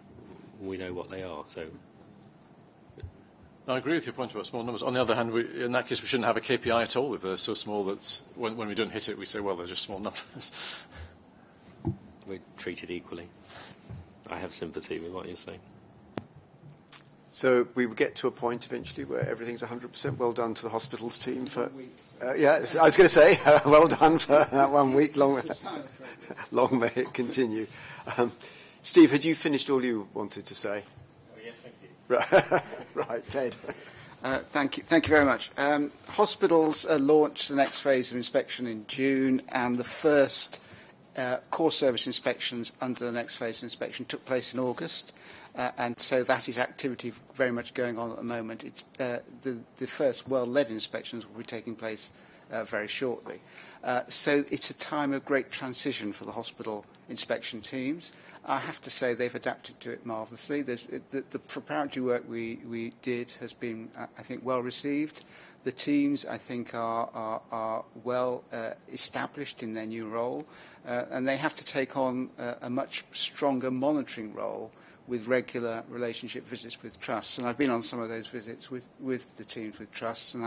we know what they are. So I agree with your point about small numbers. On the other hand, in that case, we shouldn't have a KPI at all if they're so small that when we don't hit it, we say, well, they're just small numbers. We're treated equally. I have sympathy with what you're saying. So we will get to a point eventually where everything's 100%. Well done to the hospitals team for... yeah, I was going to say, well done for that 1 week. Long may it continue. Steve, had you finished all you wanted to say? Oh, yes, thank you. Right, Ted. Thank you very much. Hospitals launched the next phase of inspection in June, and the first core service inspections under the next phase of inspection took place in August. And so that is activity very much going on at the moment. It's, the first well-led inspections will be taking place very shortly. So it's a time of great transition for the hospital inspection teams. I have to say they've adapted to it marvellously. The preparatory work we did has been, I think, well received. The teams, I think, are well established in their new role, and they have to take on a much stronger monitoring role with regular relationship visits with trusts. And I've been on some of those visits with the teams with trusts, and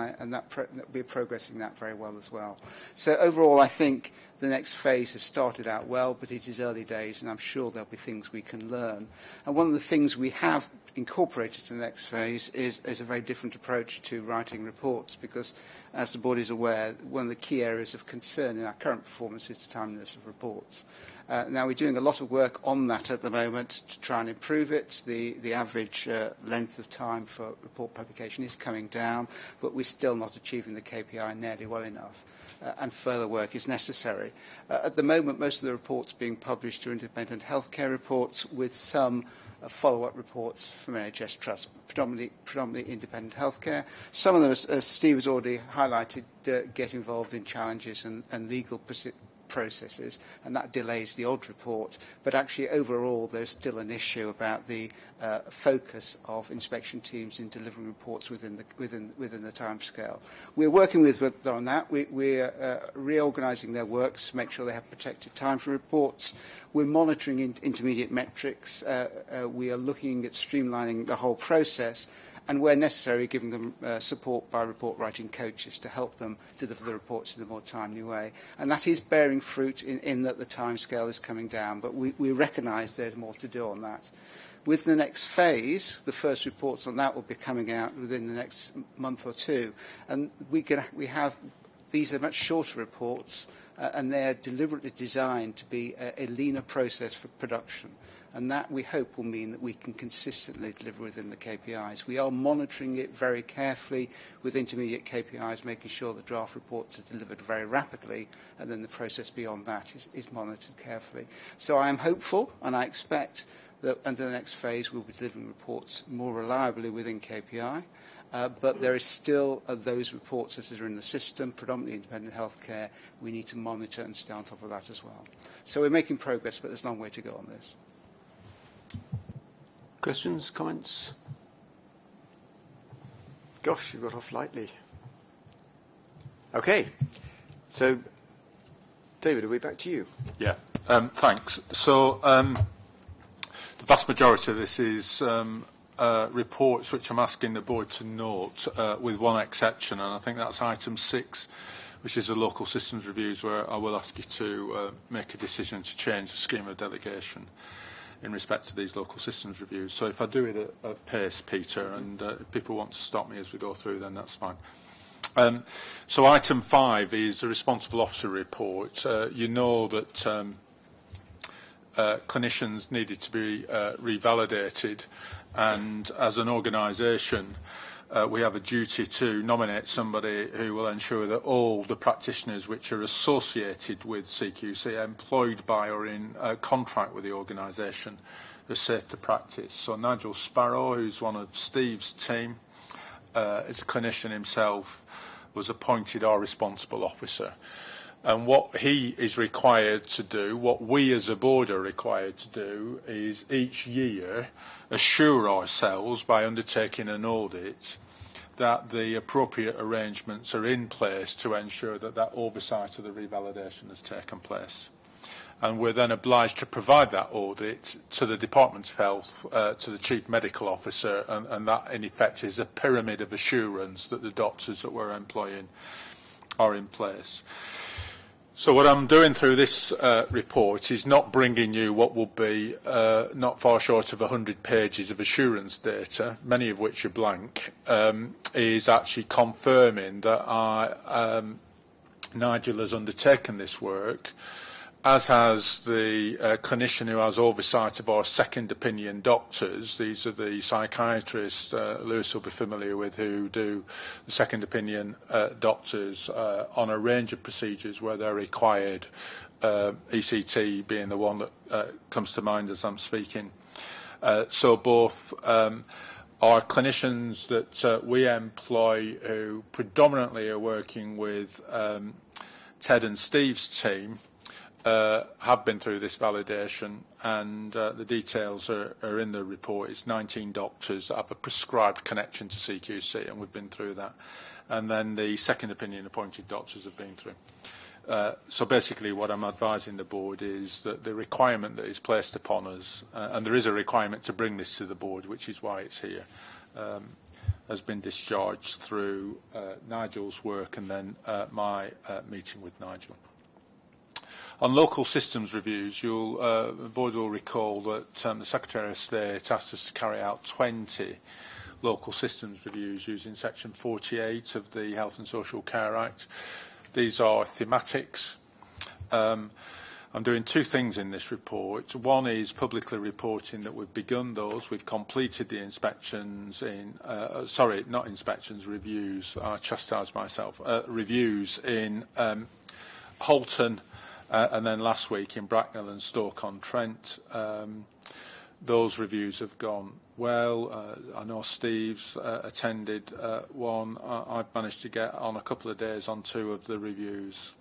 we're progressing that very well as well. So overall, I think The next phase has started out well, but it is early days, and I'm sure there'll be things we can learn. And one of the things we have incorporated to the next phase is a very different approach to writing reports, because, as the board is aware, one of the key areas of concern in our current performance is the timeliness of reports. Now, we're doing a lot of work on that at the moment to try and improve it. The average length of time for report publication is coming down, but we're still not achieving the KPI nearly well enough, and further work is necessary. At the moment, most of the reports being published are independent healthcare reports with some follow-up reports from NHS Trust, predominantly independent healthcare. Some of them, as Steve has already highlighted, get involved in challenges and legal processes, and that delays the odd report. But actually, overall, there's still an issue about the focus of inspection teams in delivering reports within the timescale. We're working with them on that. We're reorganising their works to make sure they have protected time for reports. We're monitoring intermediate metrics. We are looking at streamlining the whole process, and where necessary, giving them support by report writing coaches to help them deliver the reports in a more timely way. And that is bearing fruit in that the timescale is coming down, but we recognise there's more to do on that. With the next phase, the first reports on that will be coming out within the next month or two, and these are much shorter reports, and they are deliberately designed to be a leaner process for production. And that, we hope, will mean that we can consistently deliver within the KPIs. We are monitoring it very carefully with intermediate KPIs, making sure that draft reports are delivered very rapidly, and then the process beyond that is monitored carefully. So I am hopeful, and I expect that under the next phase we'll be delivering reports more reliably within KPI. But there is still those reports that are in the system, predominantly independent healthcare. We need to monitor and stay on top of that as well. So we're making progress, but there's a long way to go on this. Questions, comments? Gosh, you got off lightly. Okay. So, David, are we back to you? Yeah, thanks. So, the vast majority of this is reports which I'm asking the board to note, with one exception, and I think that's item 6, which is the local systems reviews, where I will ask you to make a decision to change the scheme of delegation in respect to these local systems reviews. So if I do it at pace, Peter, and if people want to stop me as we go through, then that's fine. So item 5 is the responsible officer report. You know that clinicians needed to be revalidated, and as an organisation we have a duty to nominate somebody who will ensure that all the practitioners which are associated with CQC, employed by or in contract with the organisation, are safe to practice. So Nigel Sparrow, who's one of Steve's team, is a clinician himself, was appointed our responsible officer. And what he is required to do, what we as a board are required to do, is each year assure ourselves by undertaking an audit that the appropriate arrangements are in place to ensure that that oversight of the revalidation has taken place. And we're then obliged to provide that audit to the Department of Health, to the Chief Medical Officer, and that in effect is a pyramid of assurance that the doctors that we're employing are in place. So what I'm doing through this report is not bringing you what will be not far short of 100 pages of assurance data, many of which are blank, is actually confirming that Nigel has undertaken this work, as has the clinician who has oversight of our second opinion doctors. These are the psychiatrists Lewis will be familiar with, who do the second opinion doctors on a range of procedures where they're required, ECT being the one that comes to mind as I'm speaking. So both our clinicians that we employ, who predominantly are working with Ted and Steve's team, have been through this validation, and the details are in the report. It's 19 doctors that have a prescribed connection to CQC, and we've been through that. And then the second opinion appointed doctors have been through. So basically what I'm advising the board is that the requirement that is placed upon us, and there is a requirement to bring this to the board, which is why it's here, has been discharged through Nigel's work and then my meeting with Nigel. On local systems reviews, the board will recall that the Secretary of State asked us to carry out 20 local systems reviews using Section 48 of the Health and Social Care Act. These are thematics. I'm doing two things in this report. One is publicly reporting that we've begun those. We've completed the inspections in, sorry, not inspections, reviews. I chastise myself. Reviews in Holton and then last week in Bracknell and Stoke-on-Trent. Those reviews have gone well. I know Steve's attended one. I've managed to get on a couple of days on two of the reviews.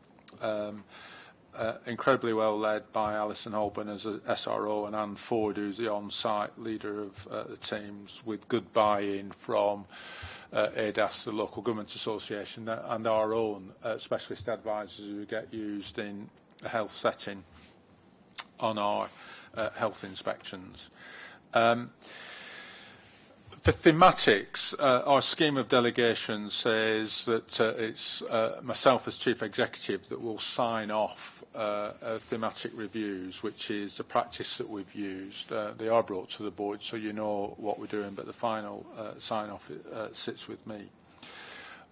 Incredibly well led by Alison Holborn as a SRO and Anne Ford, who's the on-site leader of the teams, with good buy-in from ADAS, the Local Government Association, and our own specialist advisors who get used in a health setting on our health inspections. For thematics, our scheme of delegation says that it's myself as Chief Executive that will sign off thematic reviews, which is the practice that we've used. They are brought to the board, so you know what we're doing, but the final sign-off sits with me.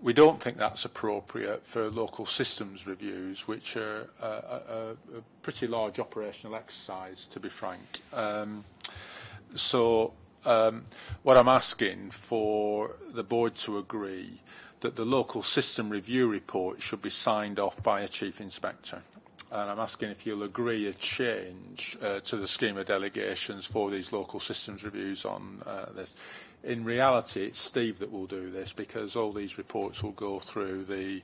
We don't think that's appropriate for local systems reviews, which are a pretty large operational exercise, to be frank. What I'm asking for the board to agree that the local system review report should be signed off by a chief inspector. And I'm asking if you'll agree a change to the scheme of delegations for these local systems reviews on this. In reality, it's Steve that will do this because all these reports will go through the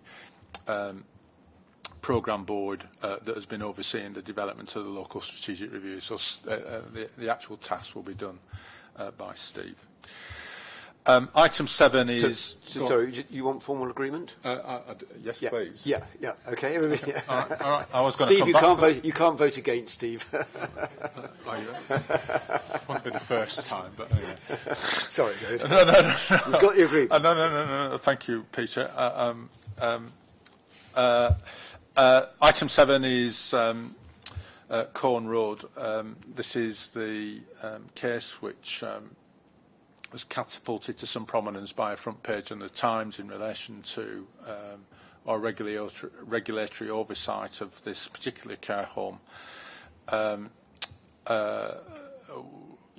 programme board that has been overseeing the development of the local strategic review. So the actual task will be done by Steve. Item 7 is... sorry, you want formal agreement? Yes, yeah. please. Yeah, okay. Everybody, all right. I was going Steve, to you can't vote. You can't vote against, Steve. Won't be the first time, but anyway. Sorry, David. No. You've got your agreement. No. Thank you, Peter. Item 7 is Corn Road. This is the case which was catapulted to some prominence by a front page in the Times in relation to our regulatory oversight of this particular care home.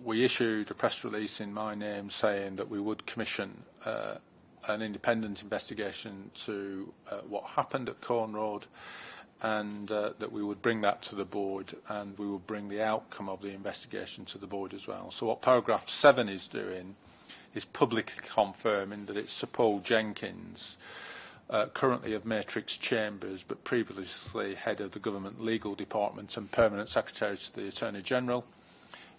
We issued a press release in my name saying that we would commission an independent investigation to what happened at Corn Road, and that we would bring that to the board, and we will bring the outcome of the investigation to the board as well. So what paragraph 7 is doing is publicly confirming that it's Sir Paul Jenkins, currently of Matrix Chambers, but previously head of the Government Legal Department and Permanent Secretary to the Attorney General,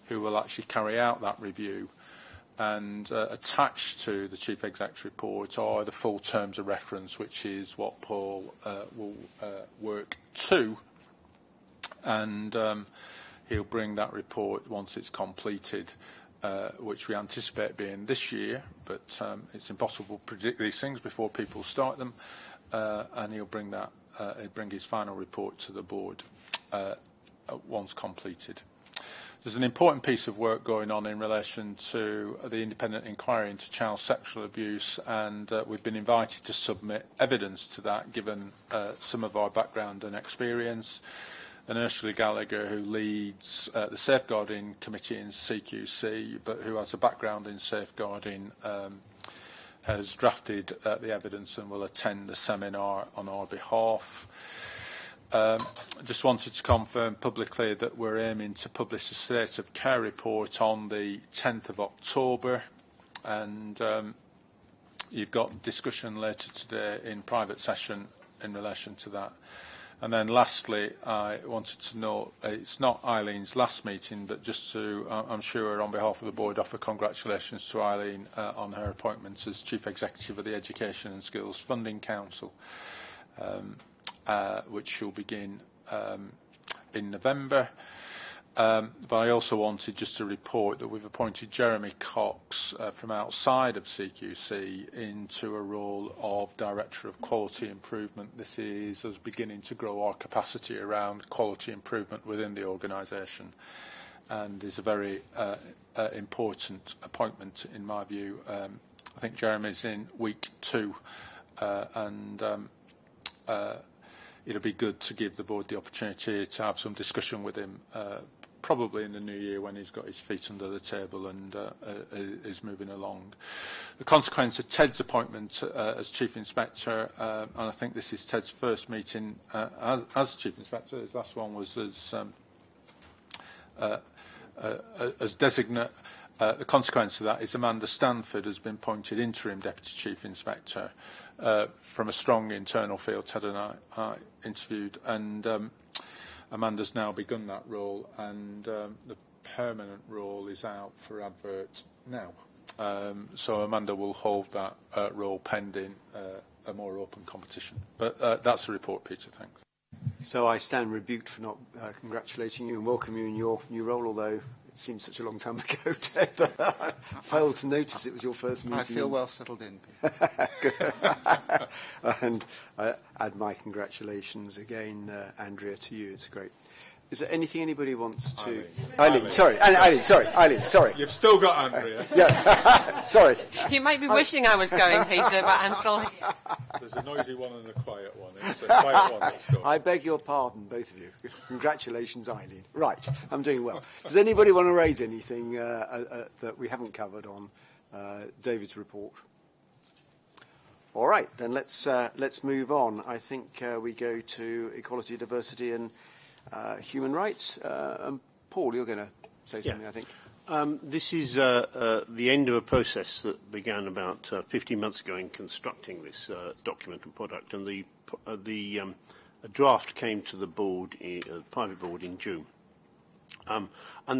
who will actually carry out that review. And attached to the Chief Exec's report are the full terms of reference, which is what Paul will work to. And he'll bring that report once it's completed, which we anticipate being this year, but it's impossible to predict these things before people start them. And he'll bring his final report to the board once completed. There's an important piece of work going on in relation to the independent inquiry into child sexual abuse, and we've been invited to submit evidence to that, given some of our background and experience. And Ursula Gallagher, who leads the Safeguarding Committee in CQC, but who has a background in safeguarding, has drafted the evidence and will attend the seminar on our behalf. I just wanted to confirm publicly that we're aiming to publish the State of Care report on the 10th of October, and you've got discussion later today in private session in relation to that. And then lastly, I wanted to note, it's not Eileen's last meeting, but just to, I'm sure on behalf of the board, offer congratulations to Eileen on her appointment as Chief Executive of the Education and Skills Funding Council. Which will begin in November. But I also wanted just to report that we've appointed Jeremy Cox from outside of CQC into a role of Director of Quality Improvement. This is us beginning to grow our capacity around quality improvement within the organisation, and is a very important appointment in my view. I think Jeremy's in week 2, and it'll be good to give the board the opportunity to have some discussion with him probably in the new year when he's got his feet under the table and is moving along. The consequence of Ted's appointment as Chief Inspector, and I think this is Ted's first meeting as Chief Inspector. His last one was as designate. The consequence of that is Amanda Stanford has been appointed Interim Deputy Chief Inspector from a strong internal field. Ted and I interviewed, and Amanda's now begun that role, and the permanent role is out for advert now. So Amanda will hold that role pending a more open competition. But that's the report, Peter. Thanks. So I stand rebuked for not congratulating you and welcoming you in your new role, although it seems such a long time ago, Ted, that I failed to notice it was your first meeting. I feel well settled in. Good. And I add my congratulations again, Andrea, to you. It's great. Is there anything anybody wants to... Eileen, sorry. You've still got Andrea. Yeah, sorry. You might be wishing I was going, Peter, but I'm still here. There's a noisy one and a quiet one. It's a quiet one that's gone. I beg your pardon, both of you. Congratulations, Eileen. Right, I'm doing well. Does anybody want to raise anything that we haven't covered on David's report? All right, then let's move on. I think we go to equality, diversity and human rights. Paul, you're going to say something, I think. This is the end of a process that began about 15 months ago in constructing this document and product, and the draft came to the board, private board, in June. And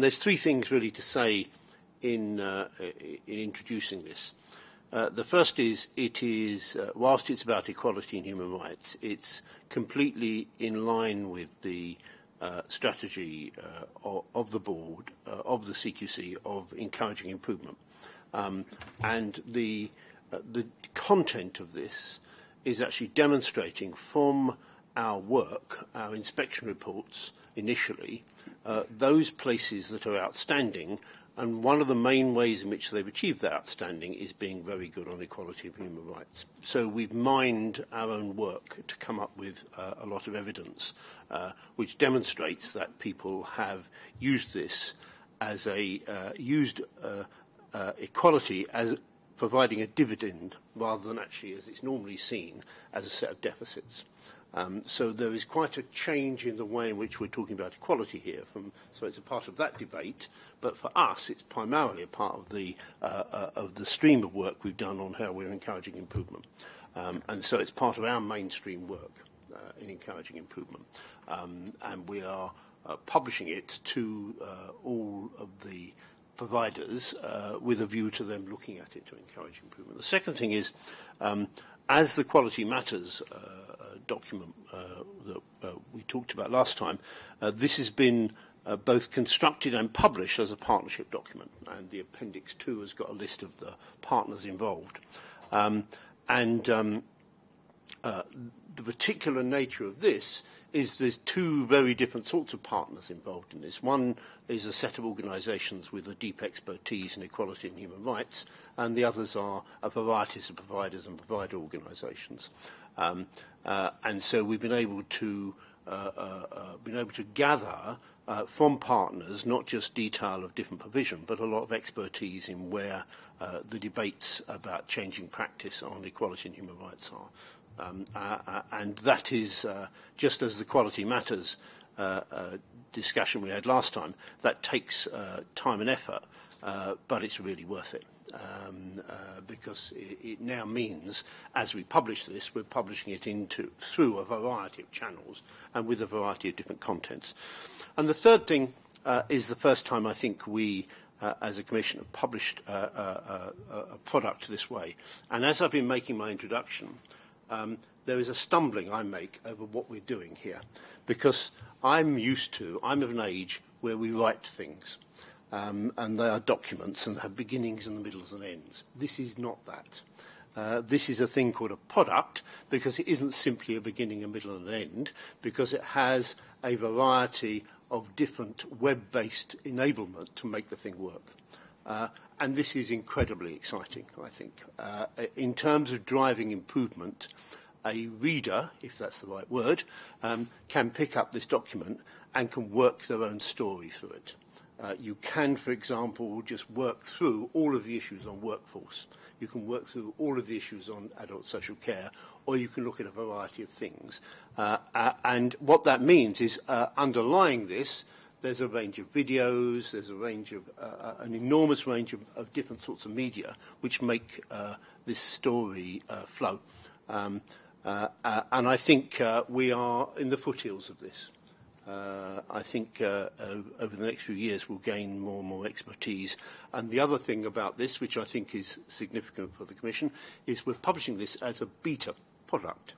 there's 3 things really to say in introducing this. The first is, it is, whilst it's about equality and human rights, it's completely in line with the strategy of the board, of the CQC, of encouraging improvement. And the content of this is actually demonstrating from our work, our inspection reports initially, those places that are outstanding. And one of the main ways in which they've achieved that outstanding is being very good on equality of human rights. So we've mined our own work to come up with a lot of evidence which demonstrates that people have used this as equality as providing a dividend rather than actually, as it's normally seen, as a set of deficits. So there is quite a change in the way in which we're talking about equality here. So it's a part of that debate, but for us, it's primarily a part of the stream of work we've done on how we're encouraging improvement. And so it's part of our mainstream work in encouraging improvement. And we are publishing it to all of the providers with a view to them looking at it to encourage improvement. The second thing is, as the Quality Matters document that we talked about last time, this has been both constructed and published as a partnership document, and the Appendix 2 has got a list of the partners involved. The particular nature of this is there's 2 very different sorts of partners involved in this. One is a set of organisations with a deep expertise in equality and human rights, and the others are a variety of providers and provider organisations. And so we've been able to gather from partners not just detail of different provision, but a lot of expertise in where the debates about changing practice on equality and human rights are. And that is, just as the Quality Matters discussion we had last time, that takes time and effort, but it's really worth it. Because it now means, as we publish this, we're publishing it through a variety of channels and with a variety of different contents. And the third thing is the first time I think we, as a Commission, have published a product this way. And as I've been making my introduction, there is a stumbling I make over what we're doing here, because I'm of an age where we write things. And they are documents and have beginnings and middles and ends. This is not that. This is a thing called a product because it isn't simply a beginning, a middle and an end, because it has a variety of different web-based enablement to make the thing work. And this is incredibly exciting, I think. In terms of driving improvement, a reader, if that's the right word, can pick up this document and can work their own story through it. You can, for example, just work through all of the issues on workforce. You can work through all of the issues on adult social care, or you can look at a variety of things. And what that means is, underlying this, there's a range of videos, there's a range of, an enormous range of different sorts of media which make this story flow. And I think we are in the foothills of this. I think over the next few years we'll gain more and more expertise. And the other thing about this, which I think is significant for the Commission, is we're publishing this as a beta product.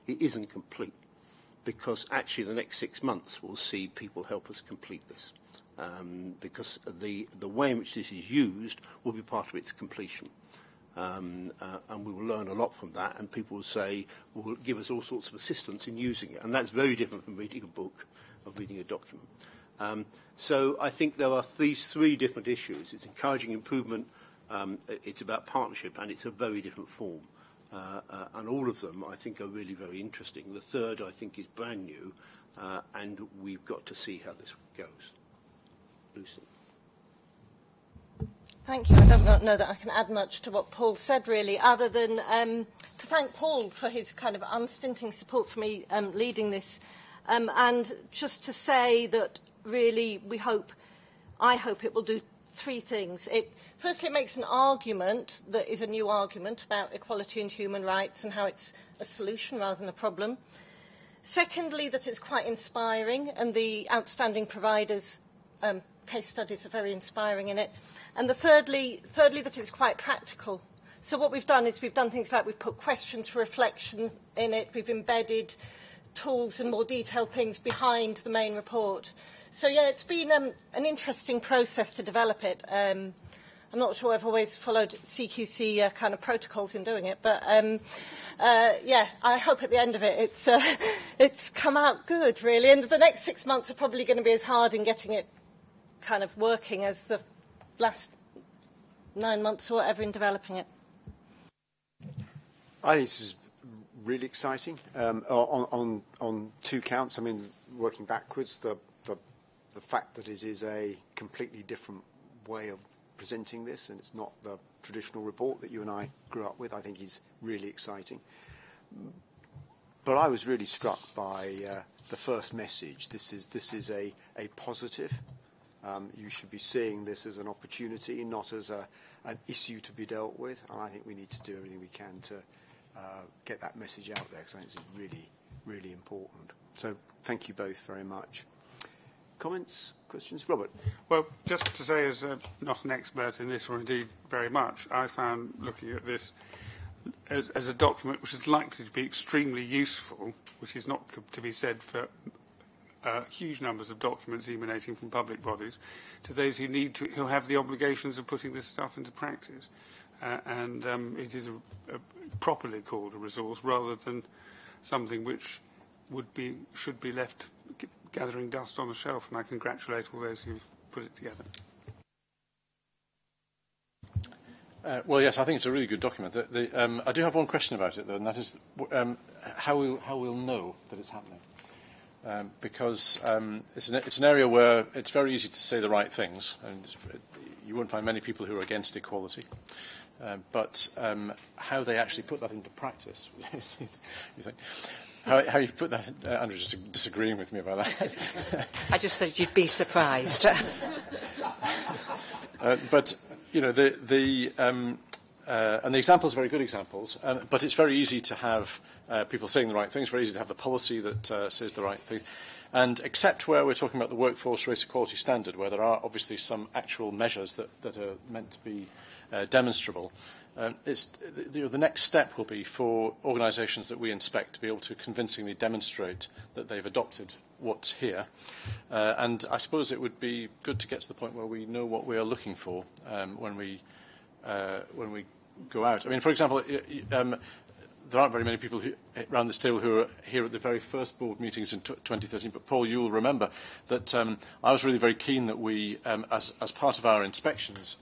It isn't complete, because actually the next 6 months we'll see people help us complete this. Because the way in which this is used will be part of its completion. And we will learn a lot from that, and people will give us all sorts of assistance in using it. And that's very different from reading a book, of reading a document. So I think there are these three different issues. It's encouraging improvement, it's about partnership, and it's a very different form. And all of them, I think, are really very interesting. The third, I think, is brand new, and we've got to see how this goes. Lucy. Thank you. I don't know that I can add much to what Paul said, really, other than to thank Paul for his kind of unstinting support for me leading this. And just to say that really I hope it will do three things. Firstly, it makes an argument that is a new argument about equality and human rights and how it's a solution rather than a problem. Secondly, that it's quite inspiring, and the outstanding providers' case studies are very inspiring in it. And thirdly, that it's quite practical. So what we've done is we've done things like we've put questions for reflection in it, we've embedded tools and more detailed things behind the main report. So, yeah, it's been an interesting process to develop it. I'm not sure I've always followed CQC kind of protocols in doing it, but, yeah, I hope at the end of it it's come out good, really. And the next 6 months are probably going to be as hard in getting it kind of working as the last 9 months or whatever in developing it. I think this is really exciting on two counts. I mean, working backwards, the fact that it is a completely different way of presenting this, and it's not the traditional report that you and I grew up with, I think is really exciting. But I was really struck by the first message. This is a positive. You should be seeing this as an opportunity, not as an issue to be dealt with. And I think we need to do everything we can to get that message out there, because I think it's really, really important. So thank you both very much. Comments, questions? Robert? Well, just to say, as not an expert in this, or indeed very much, I found looking at this as a document which is likely to be extremely useful, which is not to be said for huge numbers of documents emanating from public bodies, to those who have the obligations of putting this stuff into practice. And it is properly called a resource rather than something which should be left gathering dust on a shelf, and I congratulate all those who've put it together. Well, yes, I think it's a really good document. I do have one question about it, though, and that is how we'll know that it's happening. Because it's an area where it's very easy to say the right things, and you won't find many people who are against equality. But how they actually put that into practice, you think? How you put that? Andrew's just disagreeing with me about that. I just said you'd be surprised. But you know, and the examples are very good examples. But it's very easy to have people saying the right things. Very easy to have the policy that says the right thing. And except where we're talking about the workforce race equality standard, where there are obviously some actual measures that are meant to be demonstrable, the next step will be for organisations that we inspect to be able to convincingly demonstrate that they've adopted what's here. And I suppose it would be good to get to the point where we know what we are looking for when we go out. I mean, for example, there aren't very many people around this table who are here at the very first board meetings in 2013, but Paul, you will remember that I was really very keen that we, as part of our inspections,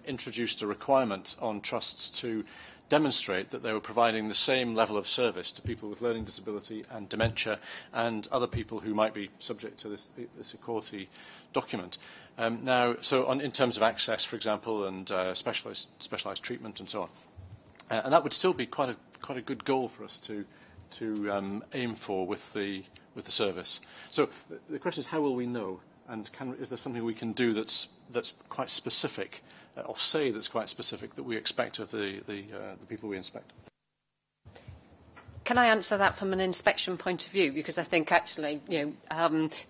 introduced a requirement on trusts to demonstrate that they were providing the same level of service to people with learning disability and dementia and other people who might be subject to this equality document. In terms of access, for example, and specialised treatment and so on. And that would still be quite a good goal for us to aim for with the service. So the question is, how will we know? And is there something we can do that's quite specific, or say that's quite specific, that we expect of the people we inspect? Can I answer that from an inspection point of view? Because I think actually,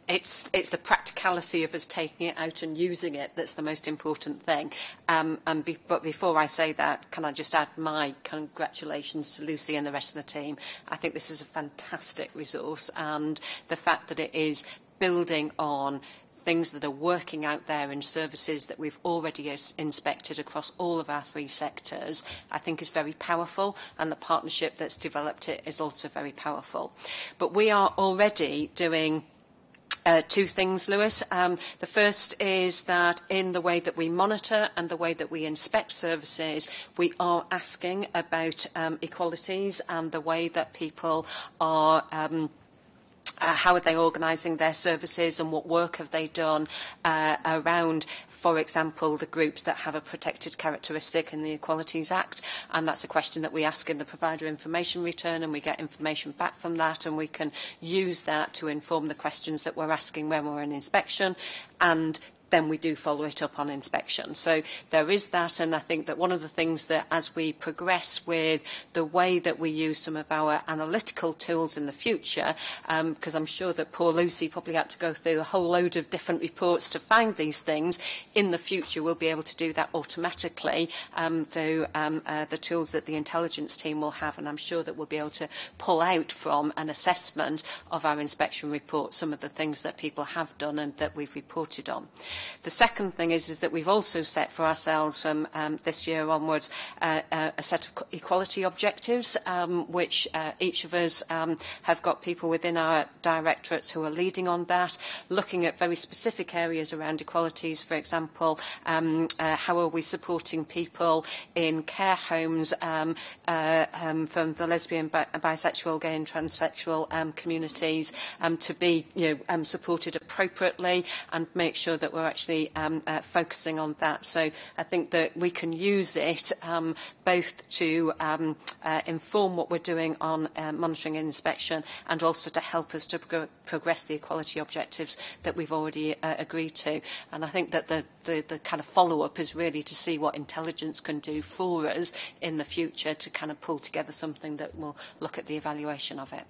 it's the practicality of us taking it out and using it that's the most important thing. But before I say that, can I just add my congratulations to Lucy and the rest of the team? I think this is a fantastic resource, and the fact that it is building on things that are working out there in services that we've already inspected across all of our 3 sectors, I think is very powerful, and the partnership that's developed it is also very powerful. But we are already doing 2 things, Lewis. The first is that in the way that we monitor and the way that we inspect services, we are asking about equalities and the way that people are how are they organising their services and what work have they done around, for example, the groups that have a protected characteristic in the Equalities Act. And that's a question that we ask in the provider information return, and we get information back from that, and we can use that to inform the questions that we're asking when we're in inspection, and then we do follow it up on inspection. So there is that, and I think that one of the things that as we progress with the way that we use some of our analytical tools in the future, because I'm sure that poor Lucy probably had to go through a whole load of different reports to find these things, in the future we'll be able to do that automatically through the tools that the intelligence team will have, and I'm sure that we'll be able to pull out from an assessment of our inspection report some of the things that people have done and that we've reported on. The second thing is that we've also set for ourselves from this year onwards a set of equality objectives, which each of us have got people within our directorates who are leading on that, looking at very specific areas around equalities. For example, how are we supporting people in care homes from the lesbian, bisexual, gay and transsexual communities to be supported appropriately, and make sure that we're actually focusing on that. So I think that we can use it both to inform what we're doing on monitoring and inspection, and also to help us to progress the equality objectives that we've already agreed to. And I think that the kind of follow-up is really to see what intelligence can do for us in the future to kind of pull together something that will look at the evaluation of it.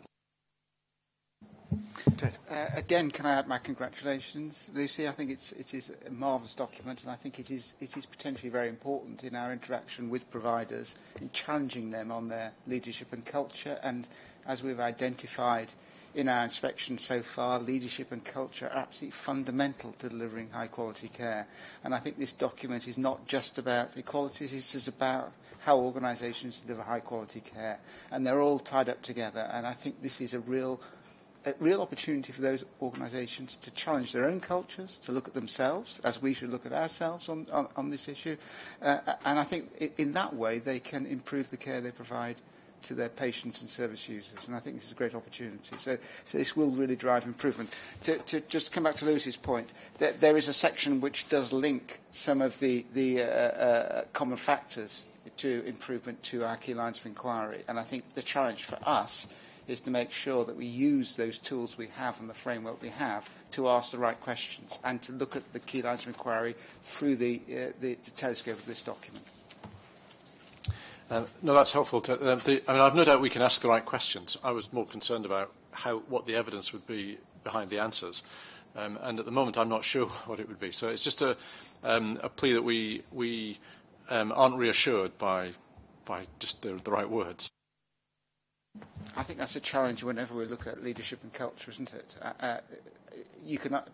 Again, can I add my congratulations, Lucy? I think it is a marvellous document, and I think it is potentially very important in our interaction with providers, in challenging them on their leadership and culture. And as we've identified in our inspection so far, leadership and culture are absolutely fundamental to delivering high-quality care. And I think this document is not just about equalities, it's just about how organisations deliver high-quality care. And they're all tied up together, and I think this is a real opportunity for those organisations to challenge their own cultures, to look at themselves, as we should look at ourselves on this issue. And I think in that way they can improve the care they provide to their patients and service users. And I think this is a great opportunity. So this will really drive improvement. To just come back to Lewis's point, there is a section which does link some of the common factors to improvement to our key lines of inquiry. And I think the challenge for us is to make sure that we use those tools we have and the framework we have to ask the right questions and to look at the key lines of inquiry through the telescope of this document. No, that's helpful. I've no doubt we can ask the right questions. I was more concerned about what the evidence would be behind the answers. And at the moment, I'm not sure what it would be. So it's just a plea that we aren't reassured by just the right words. I think that's a challenge whenever we look at leadership and culture, isn't it?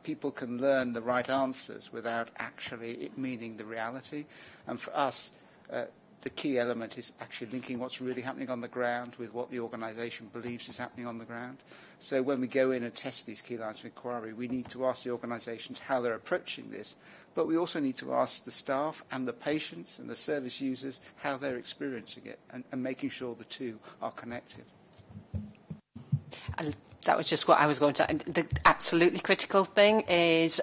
People can learn the right answers without actually it meaning the reality. And for us, the key element is actually linking what's really happening on the ground with what the organisation believes is happening on the ground. So when we go in and test these key lines of inquiry, we need to ask the organisations how they're approaching this, but we also need to ask the staff and the patients and the service users how they're experiencing it, and making sure the two are connected. And that was just what I was going to. The absolutely critical thing is,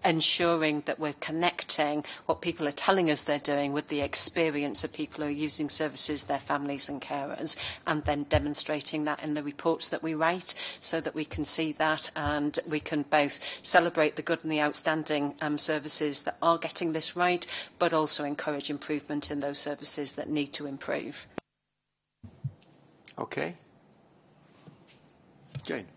ensuring that we're connecting what people are telling us they're doing with the experience of people who are using services, their families and carers, and then demonstrating that in the reports that we write so that we can see that and we can both celebrate the good and the outstanding services that are getting this right, but also encourage improvement in those services that need to improve. Okay. Jane.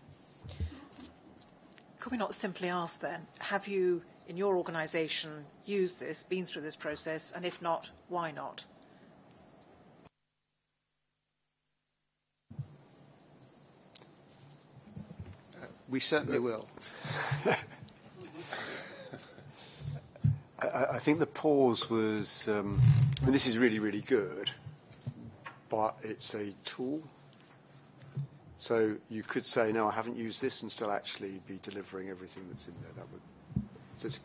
Could we not simply ask then, have you in your organisation used this, been through this process, and if not, why not? We certainly will. I think the pause was, this is really, really good, but it's a tool. So you could say, no, I haven't used this, and still actually be delivering everything that's in there. That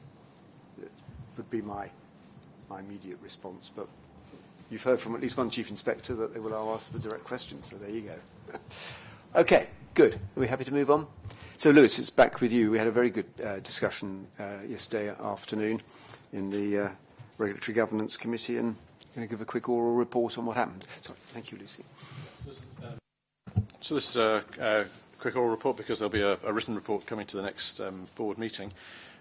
would be my immediate response. But you've heard from at least one chief inspector that they will ask the direct questions. So there you go. Okay, good. Are we happy to move on? So Lewis, it's back with you. We had a very good discussion yesterday afternoon in the Regulatory Governance Committee, and I'm going to give a quick oral report on what happened. Sorry, thank you, Lucy. So this is a quick oral report because there'll be a written report coming to the next board meeting.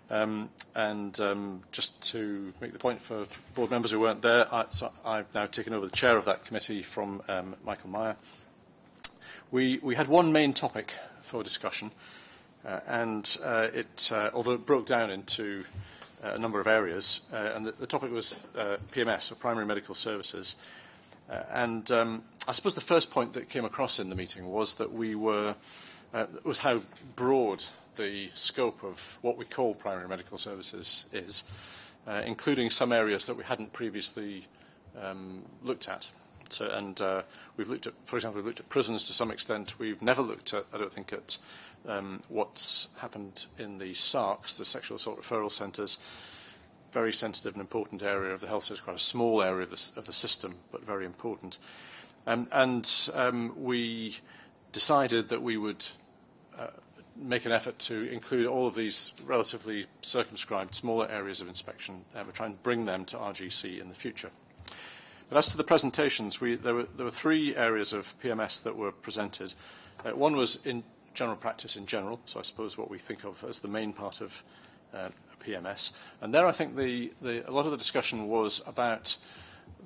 Just to make the point for board members who weren't there, I've now taken over the chair of that committee from Michael Meyer. We had one main topic for discussion, although it broke down into a number of areas, and the topic was PMS, or Primary Medical Services. I suppose the first point that came across in the meeting was that was how broad the scope of what we call primary medical services is, including some areas that we hadn't previously looked at. We've looked at, for example, we've looked at prisons to some extent. We've never looked at, I don't think, at what's happened in the SARCs, the Sexual Assault Referral Centres. Very sensitive and important area of the health service, quite a small area of the system, but very important. We decided that we would make an effort to include all of these relatively circumscribed, smaller areas of inspection. We're trying to bring them to RGC in the future. But as to the presentations, there were three areas of PMS that were presented. One was in general practice in general, so I suppose what we think of as the main part of PMS. And there I think a lot of the discussion was about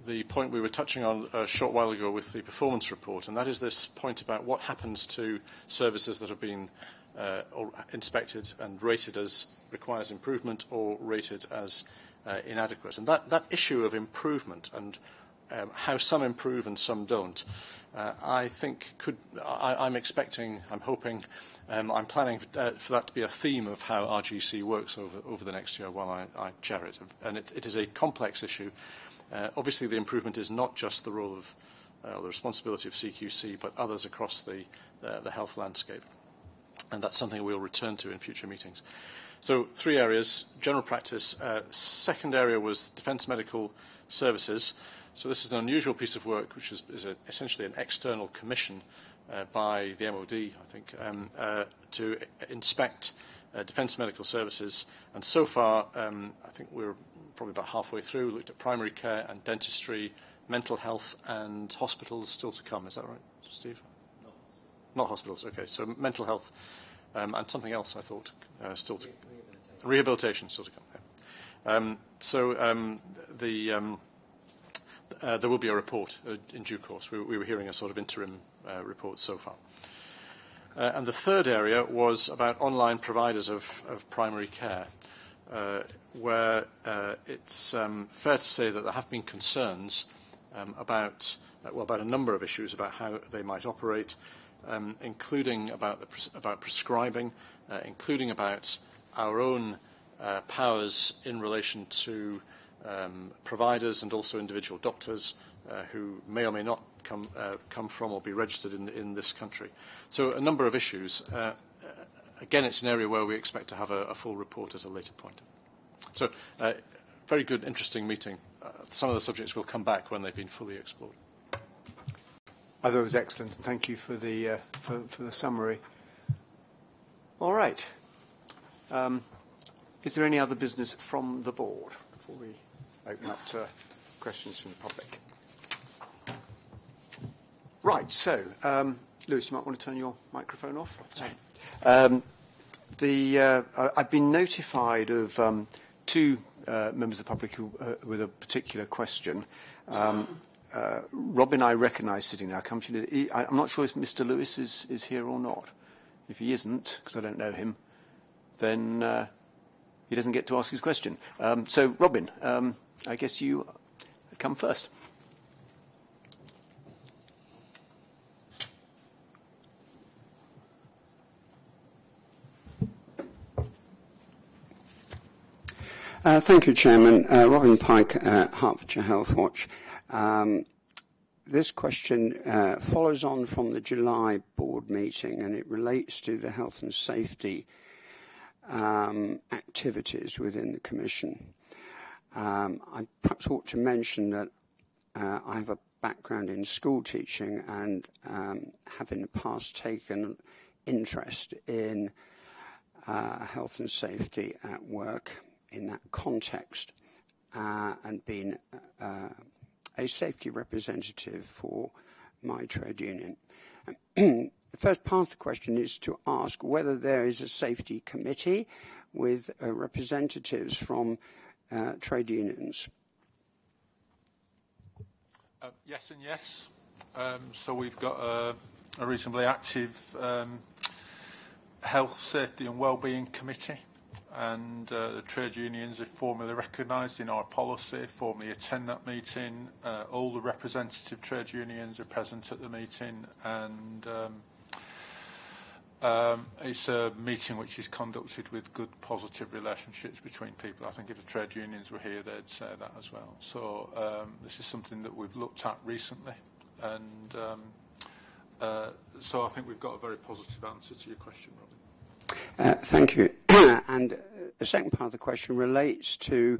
the point we were touching on a short while ago with the performance report, and that is this point about what happens to services that have been inspected and rated as requires improvement or rated as inadequate. And that issue of improvement and how some improve and some don't, I think I'm expecting, I'm hoping, I'm planning for that to be a theme of how RGC works over the next year while I chair it. And it is a complex issue. Obviously, the improvement is not just the role of the responsibility of CQC, but others across the health landscape. And that's something we'll return to in future meetings. So three areas: general practice. Second area was defence medical services. So this is an unusual piece of work, which is essentially an external commission by the MOD, I think, to inspect defence medical services. And so far, I think we're probably about halfway through. We looked at primary care and dentistry, mental health and hospitals still to come. Is that right, Steve? Not hospitals, okay. So mental health and something else, I thought, still to rehabilitation still to come. Yeah. There will be a report in due course. We were hearing a sort of interim report so far. And the third area was about online providers of primary care, where it's fair to say that there have been concerns about about a number of issues about how they might operate, including about prescribing, including about our own powers in relation to providers and also individual doctors who may or may not come from or be registered in this country. So a number of issues. Again, it's an area where we expect to have a full report at a later point. So very good, interesting meeting. Some of the subjects will come back when they've been fully explored. I thought it was excellent. Thank you for the summary. All right. Is there any other business from the board before we open up to questions from the public? Right. So, Lewis, you might want to turn your microphone off. Sorry. I've been notified of two members of the public who, with a particular question. Robin, I recognise sitting there. I'm not sure if Mr. Lewis is here or not. If he isn't, because I don't know him, then he doesn't get to ask his question. So, Robin, I guess you come first. Thank you, Chairman. Robin Pike, Hertfordshire Health Watch. This question follows on from the July board meeting, and it relates to the health and safety activities within the Commission. I perhaps ought to mention that I have a background in school teaching and have in the past taken interest in health and safety at work in that context, and been a safety representative for my trade union. The first part of the question is to ask whether there is a safety committee with representatives from trade unions. Yes and yes. So we've got a reasonably active health, safety and wellbeing committee. And the trade unions are formally recognised in our policy, formally attend that meeting. All the representative trade unions are present at the meeting, and it's a meeting which is conducted with good, positive relationships between people. I think if the trade unions were here, they'd say that as well. So this is something that we've looked at recently, and so I think we've got a very positive answer to your question, Robin. Thank you. And the second part of the question relates to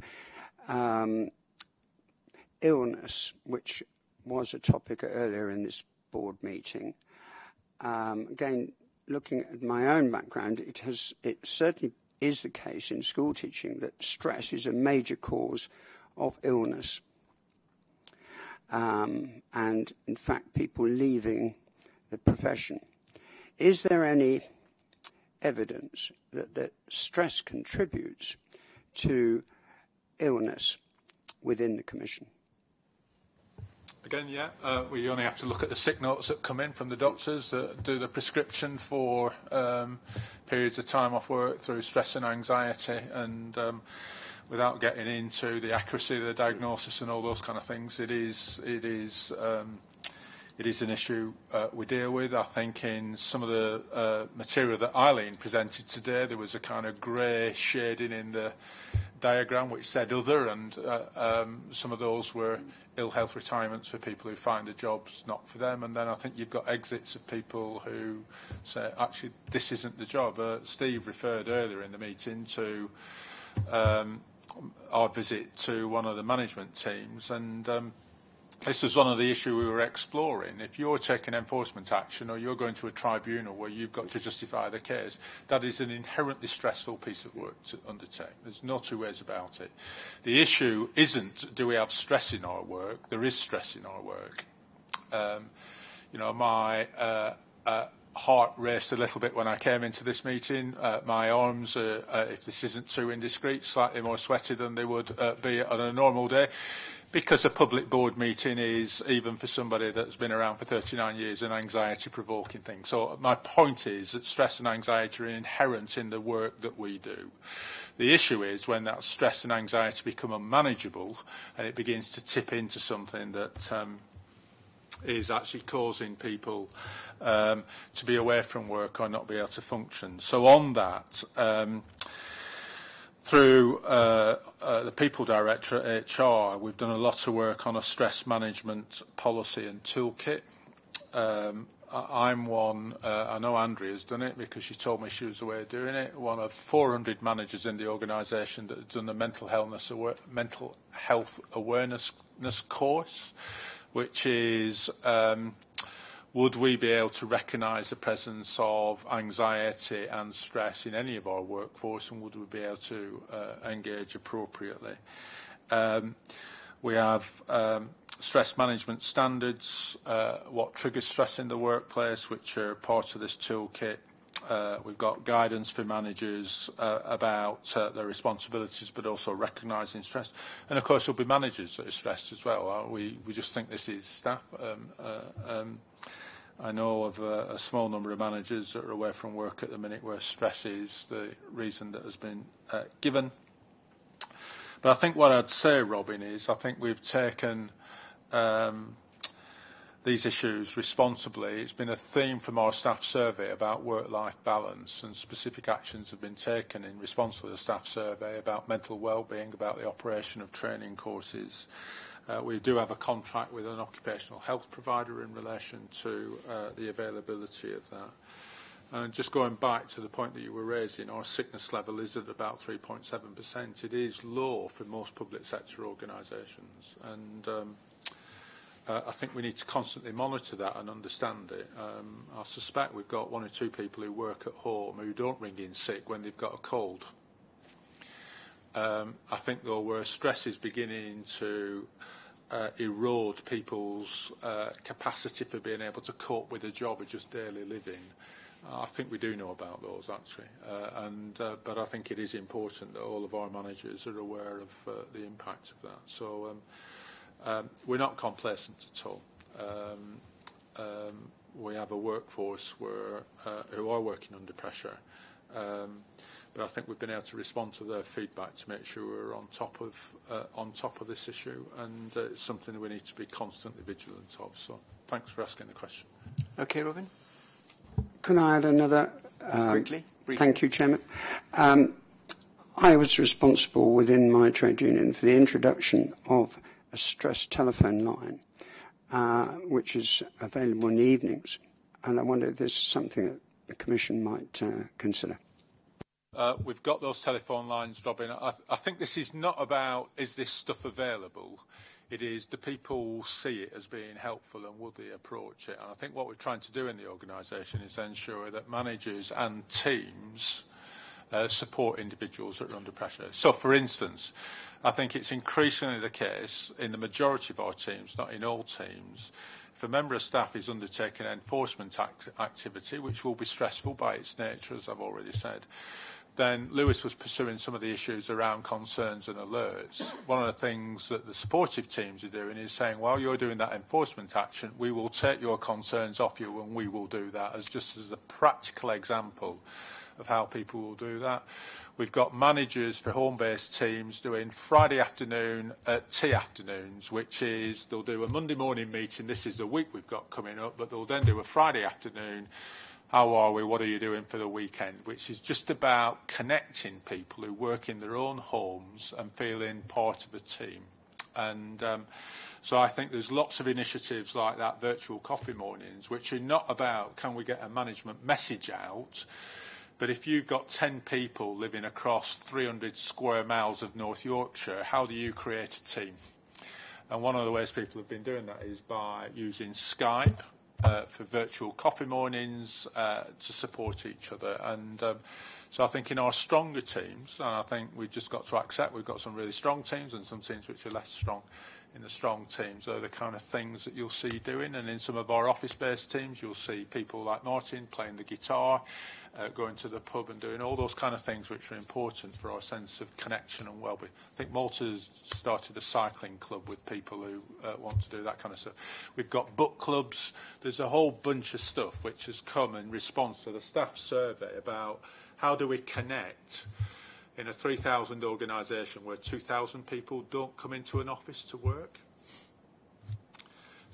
illness, which was a topic earlier in this board meeting. Again, looking at my own background, it certainly is the case in school teaching that stress is a major cause of illness. And in fact, people leaving the profession. Is there any evidence that stress contributes to illness within the Commission? Again, yeah, we only have to look at the sick notes that come in from the doctors that do the prescription for periods of time off work through stress and anxiety, and without getting into the accuracy of the diagnosis and all those kind of things, it is an issue we deal with. I think in some of the material that Eileen presented today, there was a kind of grey shading in the diagram which said other, and some of those were ill health retirements for people who find a job's not for them. And then I think you've got exits of people who say, actually, this isn't the job. Steve referred earlier in the meeting to our visit to one of the management teams, and this was one of the issues we were exploring. If you're taking enforcement action or you're going to a tribunal where you've got to justify the case, that is an inherently stressful piece of work to undertake. There's no two ways about it. The issue isn't, do we have stress in our work? There is stress in our work. My heart raced a little bit when I came into this meeting. My arms, if this isn't too indiscreet, slightly more sweaty than they would be on a normal day. Because a public board meeting is, even for somebody that's been around for 39 years, an anxiety-provoking thing. So my point is that stress and anxiety are inherent in the work that we do. The issue is when that stress and anxiety become unmanageable and it begins to tip into something that is actually causing people to be away from work or not be able to function. So on that, through the People Director at HR, we've done a lot of work on a stress management policy and toolkit. I'm one, I know Andrea's done it because she told me she was away doing it, one of 400 managers in the organisation that has done a mental health awareness course, which is would we be able to recognise the presence of anxiety and stress in any of our workforce, and would we be able to engage appropriately? We have stress management standards, what triggers stress in the workplace, which are part of this toolkit. We've got guidance for managers about their responsibilities, but also recognising stress. And of course, there'll be managers that are stressed as well. We just think this is staff. I know of a small number of managers that are away from work at the minute where stress is the reason that has been given. But I think what I'd say, Robin, is I think we've taken these issues responsibly. It's been a theme from our staff survey about work-life balance, and specific actions have been taken in response to the staff survey about mental well-being, about the operation of training courses. We do have a contract with an occupational health provider in relation to the availability of that. And just going back to the point that you were raising, our sickness level is at about 3.7%. It is low for most public sector organisations, and I think we need to constantly monitor that and understand it. I suspect we've got 1 or 2 people who work at home who don't ring in sick when they've got a cold. I think, though, where stress is beginning to erode people's capacity for being able to cope with a job or just daily living, I think we do know about those, actually. But I think it is important that all of our managers are aware of the impact of that. So we're not complacent at all. We have a workforce who are working under pressure. But I think we've been able to respond to their feedback to make sure we're on top of this issue, and it's something that we need to be constantly vigilant of. So thanks for asking the question. Okay, Robin. Can I add another? Quickly. Briefly. Thank you, Chairman. I was responsible within my trade union for the introduction of a stress telephone line, which is available in the evenings, and I wonder if this is something that the Commission might consider. We've got those telephone lines, Robin. I think this is not about is this stuff available. It is, do people see it as being helpful and would they approach it? And I think what we're trying to do in the organisation is ensure that managers and teams support individuals that are under pressure. So, for instance, I think it's increasingly the case in the majority of our teams, not in all teams, if a member of staff is undertaking enforcement activity, which will be stressful by its nature, as I've already said, then Lewis was pursuing some of the issues around concerns and alerts. One of the things that the supportive teams are doing is saying, while you're doing that enforcement action, we will take your concerns off you and we will do that, as a practical example of how people will do that. We've got managers for home-based teams doing Friday afternoon tea afternoons, which is they'll do a Monday morning meeting. This is the week we've got coming up, but they'll then do a Friday afternoon. How are we? What are you doing for the weekend? Which is just about connecting people who work in their own homes and feeling part of a team. And so I think there's lots of initiatives like that, virtual coffee mornings, which are not about can we get a management message out, but if you've got 10 people living across 300 square miles of North Yorkshire, how do you create a team? And one of the ways people have been doing that is by using Skype for virtual coffee mornings to support each other. And so I think in our stronger teams, and I think we've just got to accept we've got some really strong teams and some teams which are less strong. In the strong teams, they're the kind of things that you'll see doing. And in some of our office-based teams, you'll see people like Martin playing the guitar, going to the pub and doing all those kind of things which are important for our sense of connection and well-being. I think Malta's started a cycling club with people who want to do that kind of stuff. We've got book clubs. There's a whole bunch of stuff which has come in response to the staff survey about how do we connect in a 3,000 organisation where 2,000 people don't come into an office to work.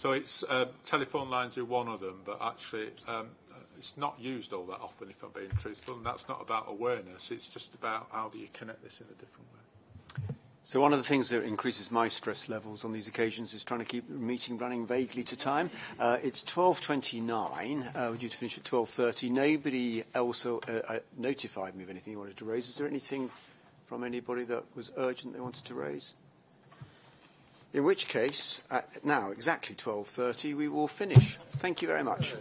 So it's telephone lines are one of them, but actually it's not used all that often, if I'm being truthful, and that's not about awareness. It's just about how do you connect this in a different way. So one of the things that increases my stress levels on these occasions is trying to keep the meeting running vaguely to time. It's 12:29. We're due to finish at 12:30. Nobody else notified me of anything they wanted to raise. Is there anything from anybody that was urgent they wanted to raise? In which case, now exactly 12:30, we will finish. Thank you very much.